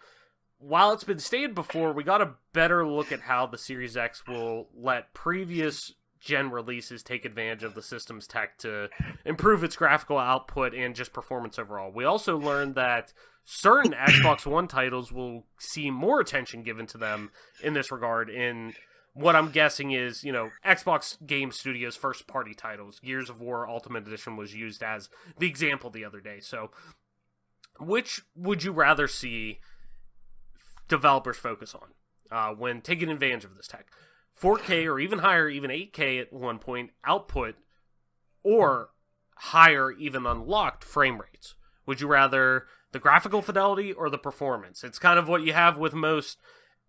while it's been stated before, we got a better look at how the Series X will let previous gen releases take advantage of the system's tech to improve its graphical output and just performance overall. We also learned that certain Xbox One titles will see more attention given to them in this regard, in what I'm guessing is, you know, Xbox Game Studios' first-party titles. Gears of War Ultimate Edition was used as the example the other day. So, which would you rather see developers focus on when taking advantage of this tech? 4K or even higher, even 8K at one point output, or higher, even unlocked frame rates? Would you rather the graphical fidelity or the performance? It's kind of what you have with most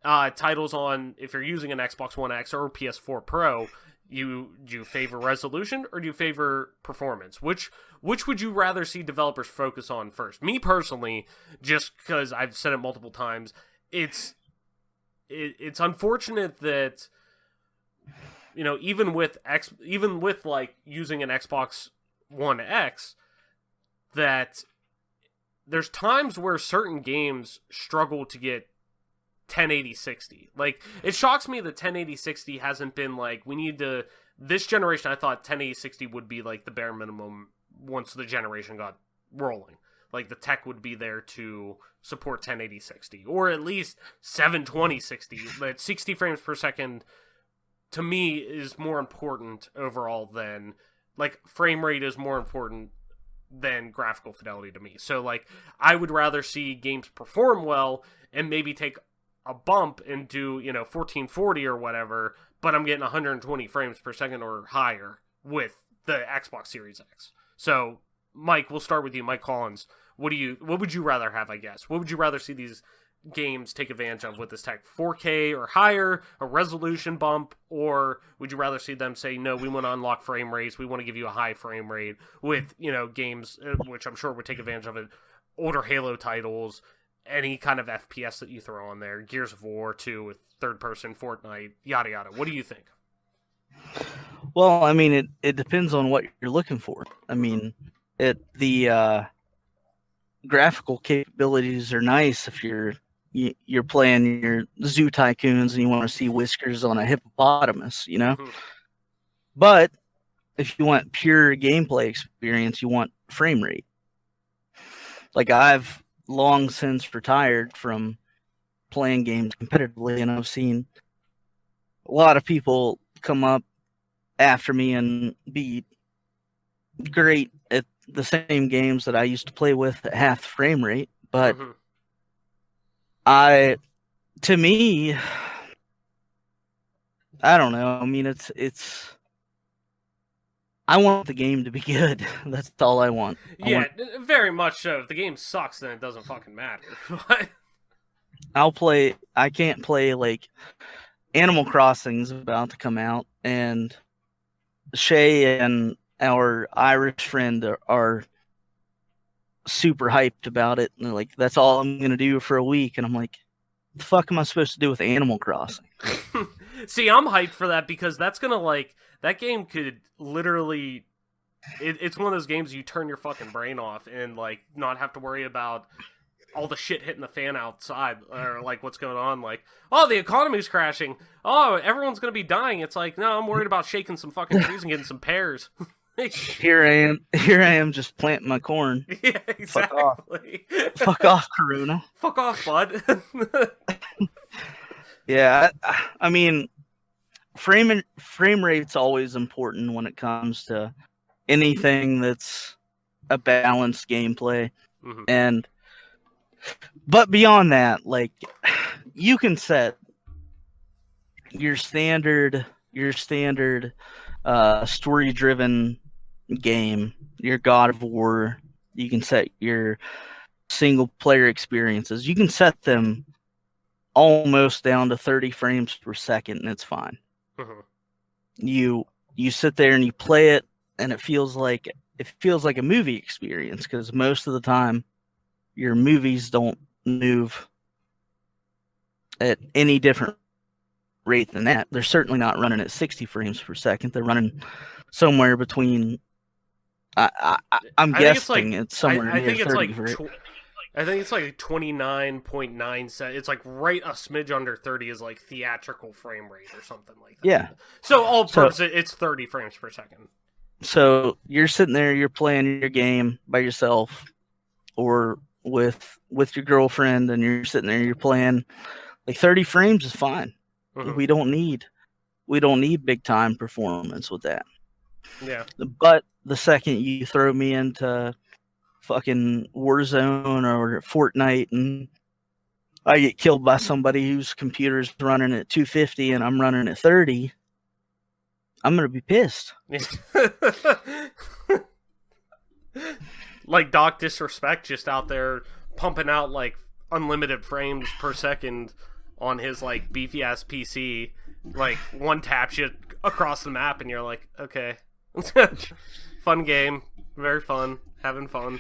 titles on, if you're using an Xbox One X or PS4 Pro. Do you favor resolution or do you favor performance? Which would you rather see developers focus on first? Me personally, just because I've said it multiple times, it's unfortunate that, you know, even with like using an Xbox One X, that there's times where certain games struggle to get 1080-60. Like, it shocks me that 1080-60 hasn't been like, we need to, this generation, I thought 1080-60 would be like the bare minimum once the generation got rolling. Like, the tech would be there to support 1080-60, or at least 720-60. But 60 frames per second, to me, is more important overall than, like, frame rate is more important than graphical fidelity to me. So, like, I would rather see games perform well and maybe take a bump and do, you know, 1440 or whatever, but I'm getting 120 frames per second or higher with the Xbox Series X. So, Mike, we'll start with you. Mike Collins, what would you rather have, I guess? What would you rather see these games take advantage of with this tech? 4K or higher, a resolution bump, or would you rather see them say, no, we want to unlock frame rates, we want to give you a high frame rate with, you know, games, which I'm sure would take advantage of it, older Halo titles, any kind of FPS that you throw on there, Gears of War 2 with third-person, Fortnite, yada yada. What do you think? Well, I mean, it depends on what you're looking for. I mean, the graphical capabilities are nice if you're playing your Zoo Tycoons and you want to see whiskers on a hippopotamus, you know? Mhm. But if you want pure gameplay experience, you want frame rate. Like, I've long since retired from playing games competitively, and I've seen a lot of people come up after me and be great at the same games that I used to play with at half the frame rate. But to me, I don't know. I mean, it's I want the game to be good. That's all I want. Very much so. If the game sucks, then it doesn't fucking matter. I can't play, like, Animal Crossing's about to come out, and Shay and our Irish friend are super hyped about it. And they're like, that's all I'm going to do for a week. And I'm like, the fuck am I supposed to do with Animal Crossing? See, I'm hyped for that because that's going to, like, that game could literally, it's one of those games you turn your fucking brain off and, like, not have to worry about all the shit hitting the fan outside, or, like, what's going on. Like, oh, the economy's crashing. Oh, everyone's going to be dying. It's like, no, I'm worried about shaking some fucking trees and getting some pears. Here I am just planting my corn. Yeah, exactly. Fuck off, Corona. Fuck off, bud. Yeah, I mean, frame rate's always important when it comes to anything that's a balanced gameplay. Mm-hmm. But beyond that, like, you can set your standard story-driven game, your God of War. You can set your single-player experiences. You can set them almost down to 30 frames per second, and it's fine. Mm-hmm. You sit there and you play it, and it feels like it feels like a movie experience because most of the time your movies don't move at any different rate than that. They're certainly not running at 60 frames per second. They're running somewhere between. I'm guessing it's somewhere I near think it's 30. I think it's like 29.9. It's like right a smidge under 30 is like theatrical frame rate or something like that. Yeah. So all purposes, it's 30 frames per second. So you're sitting there, you're playing your game by yourself, or with your girlfriend, and you're sitting there, you're playing. Like 30 frames is fine. Mm-hmm. We don't need big time performance with that. Yeah. But the second you throw me into fucking Warzone or Fortnite and I get killed by somebody whose computer's running at 250 and I'm running at 30, I'm gonna be pissed. Like Doc Disrespect just out there pumping out like unlimited frames per second on his like beefy ass PC, like one taps you across the map and you're like, okay. Fun game, very fun, having fun.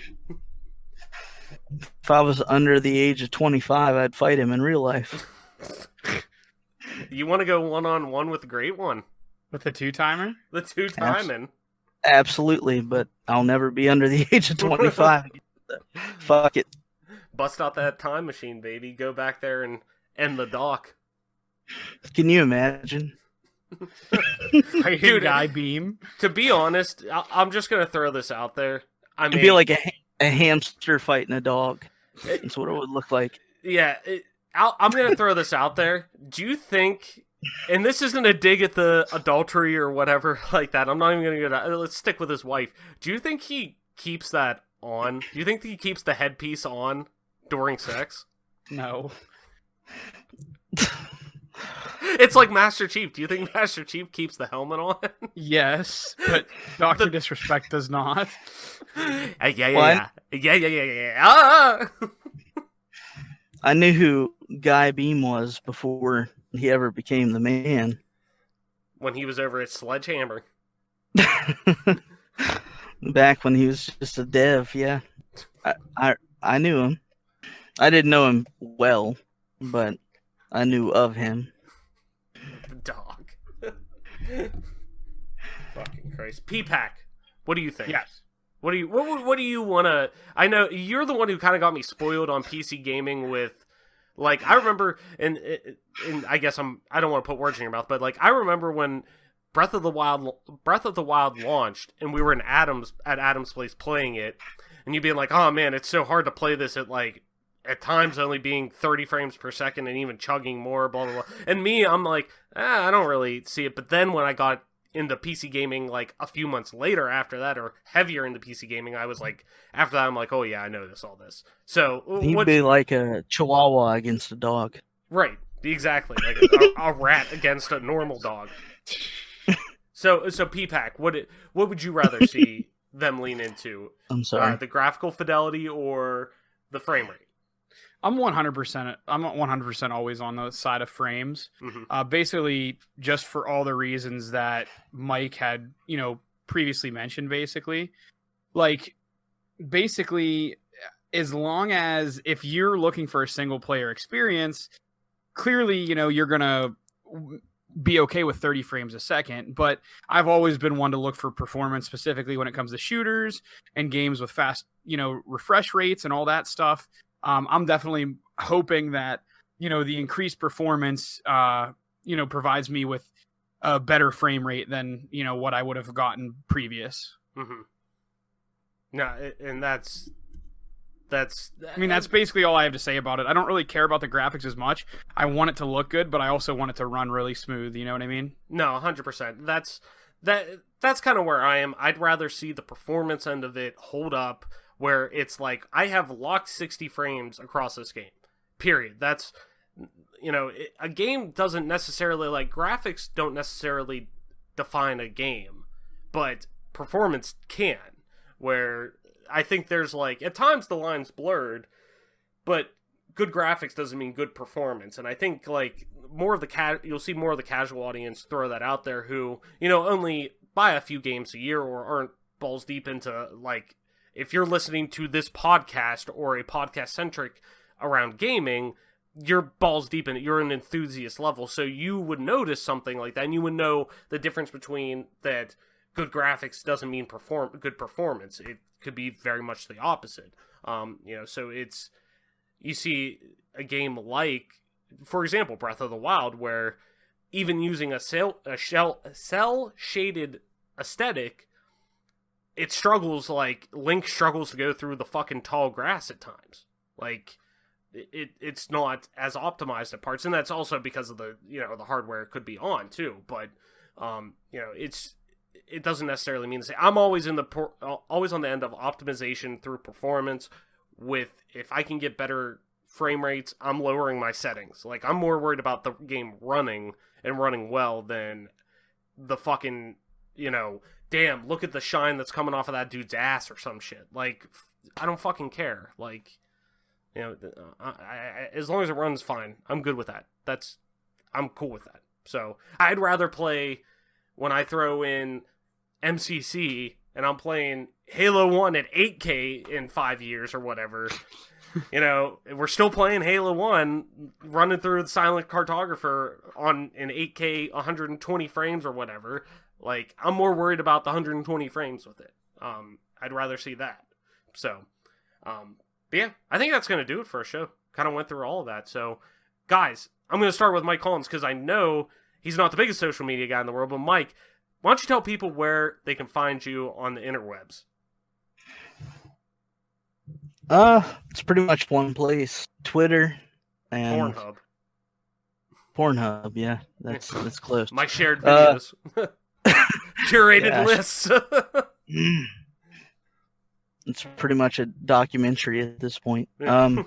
If I was under the age of 25, I'd fight him in real life. You want to go 1-on-1 with the Great One? With the 2-timer? The 2-timing? Absolutely, but I'll never be under the age of 25. Fuck it. Bust out that time machine, baby. Go back there and end the doc. Can you imagine? Dude, guy beam. To be honest, I'm just gonna throw this out there. I mean, It'd be like a hamster fighting a dog. That's what it would look like. Yeah, I'm gonna throw this out there. Do you think? And this isn't a dig at the adultery or whatever like that. I'm not even gonna go down. Let's stick with his wife. Do you think he keeps that on? Do you think he keeps the headpiece on during sex? No. It's like Master Chief. Do you think Master Chief keeps the helmet on? Yes, but Dr. Disrespect does not. Yeah. Ah! I knew who Guy Beam was before he ever became the man. When he was over at Sledgehammer. Back when he was just a dev, yeah. I knew him. I didn't know him well, but I knew of him. The dog. Fucking Christ. P-Pack, what do you think? Yes. What do you want to... I know you're the one who kind of got me spoiled on PC gaming with... Like, I remember... And I guess I don't want to put words in your mouth, but like, I remember when Breath of the Wild launched, and we were at Adam's place playing it, and you being like, oh man, it's so hard to play this at like... At times only being 30 frames per second and even chugging more, blah, blah, blah. And me, I'm like, I don't really see it. But then when I got into PC gaming, like, a few months later after that, or heavier into PC gaming, I was like, after that, I'm like, oh, yeah, I know all this. So, he'd be like a chihuahua against a dog. Right, exactly. Like a rat against a normal dog. So P-Pack, what would you rather see them lean into? I'm sorry. The graphical fidelity or the frame rate? I'm 100% always on the side of frames. Mm-hmm. Basically, just for all the reasons that Mike had, previously mentioned. Basically, as long as if you're looking for a single player experience, clearly, you're gonna be okay with 30 frames a second. But I've always been one to look for performance, specifically when it comes to shooters and games with fast, refresh rates and all that stuff. I'm definitely hoping that, the increased performance, provides me with a better frame rate than, what I would have gotten previous. Mm-hmm. No, and that's basically all I have to say about it. I don't really care about the graphics as much. I want it to look good, but I also want it to run really smooth. You know what I mean? No, 100%. That's kind of where I am. I'd rather see the performance end of it hold up, where it's like, I have locked 60 frames across this game, period. That's, a game doesn't necessarily, like, graphics don't necessarily define a game, but performance can, where I think there's, like, at times the line's blurred, but good graphics doesn't mean good performance, and I think, like, you'll see more of the casual audience throw that out there who, only buy a few games a year or aren't balls deep into, like, if you're listening to this podcast or a podcast centric around gaming, you're balls deep in it. You're an enthusiast level, so you would notice something like that, and you would know the difference between that. Good graphics doesn't mean good performance. It could be very much the opposite. So you see a game like, for example, Breath of the Wild, where even using a cell shaded aesthetic, it struggles. Like Link struggles to go through the fucking tall grass at times. Like it's not as optimized at parts, and that's also because of the the hardware it could be on too. But it doesn't necessarily mean the same. I'm always always on the end of optimization through performance. If I can get better frame rates, I'm lowering my settings. Like, I'm more worried about the game running and running well than the fucking, damn, look at the shine that's coming off of that dude's ass or some shit. Like, I don't fucking care. Like, as long as it runs fine, I'm good with that. I'm cool with that. So, I'd rather play, when I throw in MCC and I'm playing Halo 1 at 8K in 5 years or whatever, we're still playing Halo 1, running through the Silent Cartographer on an 8K 120 frames or whatever. Like, I'm more worried about the 120 frames with it. I'd rather see that. So, but yeah, I think that's going to do it for a show. Kind of went through all of that. So, guys, I'm going to start with Mike Collins because I know he's not the biggest social media guy in the world, but Mike, why don't you tell people where they can find you on the interwebs? It's pretty much one place. Twitter and Pornhub, yeah. That's close. My shared videos. Curated lists. It's pretty much a documentary at this point. I'm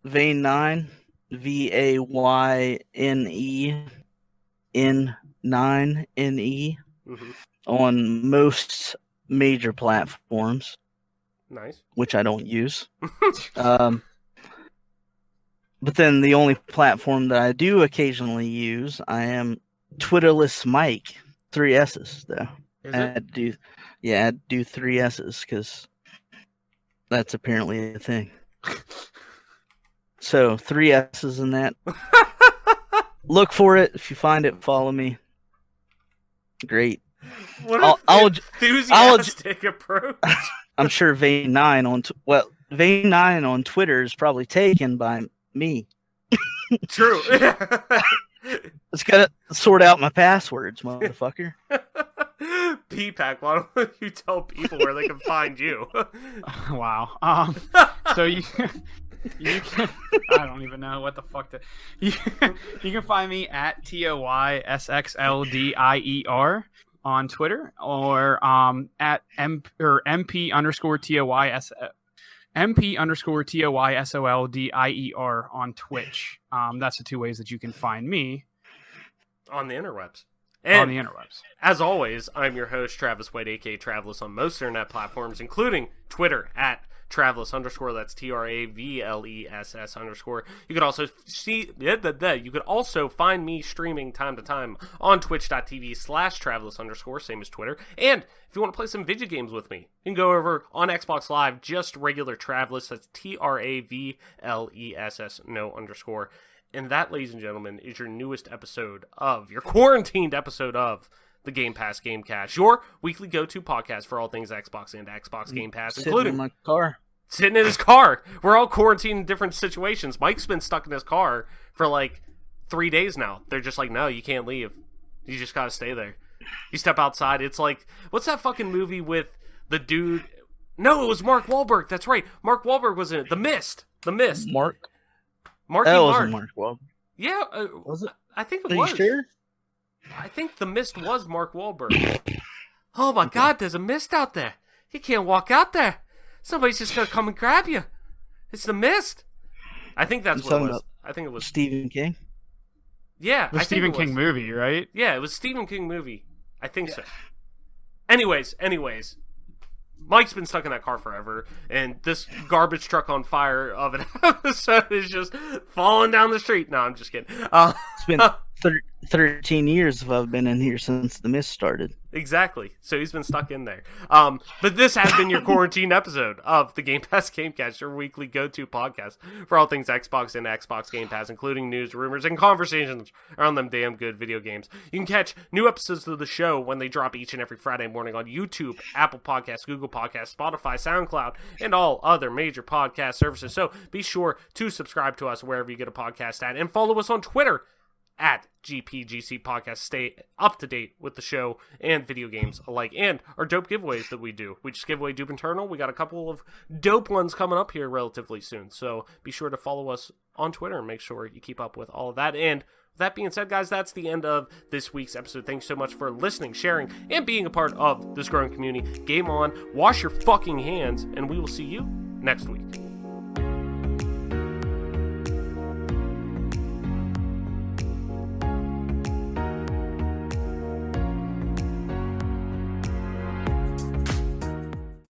Vayne9, VAYNEN9NE, on most major platforms. Nice. Which I don't use. But then the only platform that I do occasionally use, I am Twitterless Mike. 3 S's though. I do 3 S's because that's apparently a thing. So 3 S's in that. Look for it. If you find it, follow me. Great. What an enthusiastic approach. I'm sure Vayne9 on Twitter is probably taken by me. True. It's gotta sort out my passwords, motherfucker. P-Pack, why don't you tell people where they can find you? Wow. So you can, I don't even know what the fuck you can find me at TOYSXLDIER on Twitter, or at MP_TOYSOLDIER on Twitch. That's the 2 ways that you can find me on the interwebs. As always, I'm your host, Travis White, aka Travelus, on most internet platforms, including Twitter at Travelus_, that's TRAVLESS_. You could also you could also find me streaming time to time on twitch.tv/Travelus_, same as Twitter. And if you want to play some video games with me, you can go over on Xbox Live, just regular Travelus, that's TRAVLESS, no underscore. And that, ladies and gentlemen, is your newest episode of, your quarantined episode of the Game Pass Gamecast, your weekly go-to podcast for all things Xbox and Xbox Game Pass, including in my car. Sitting in his car. We're all quarantined in different situations. Mike's been stuck in his car for like 3 days now. They're just like, no, you can't leave. You just gotta stay there. You step outside, it's like, what's that fucking movie with the dude? No, it was Mark Wahlberg. That's right. Mark Wahlberg was in it. The Mist. That wasn't Mark Wahlberg. Yeah. Was it? I think it Are was. you sure? I think The Mist was Mark Wahlberg. Oh my God, there's a mist out there. You can't walk out there. Somebody's just gonna come and grab you. It's The Mist. I think that's what it was. I think it was Stephen King. Yeah, the Stephen King movie, right? Yeah, it was Stephen King movie. I think so. Anyways, Mike's been stuck in that car forever, and this garbage truck on fire of an episode is just falling down the street. No, I'm just kidding. It's 13 years if I've been in here since the mist started. Exactly. So he's been stuck in there. But this has been your quarantine episode of the Game Pass Gamecast, your weekly go-to podcast for all things Xbox and Xbox Game Pass, including news, rumors, and conversations around them damn good video games. You can catch new episodes of the show when they drop each and every Friday morning on YouTube, Apple Podcasts, Google Podcasts, Spotify, SoundCloud, and all other major podcast services. So be sure to subscribe to us wherever you get a podcast at, and follow us on Twitter at GPGC Podcast. Stay up to date with the show and video games alike, and our dope giveaways that we do. We just give away Doom Eternal. We got a couple of dope ones coming up here relatively soon, so be sure to follow us on Twitter and make sure you keep up with all of that. And with that being said, guys, that's the end of this week's episode. Thanks so much for listening, sharing, and being a part of this growing community. Game on, wash your fucking hands, and we will see you next week.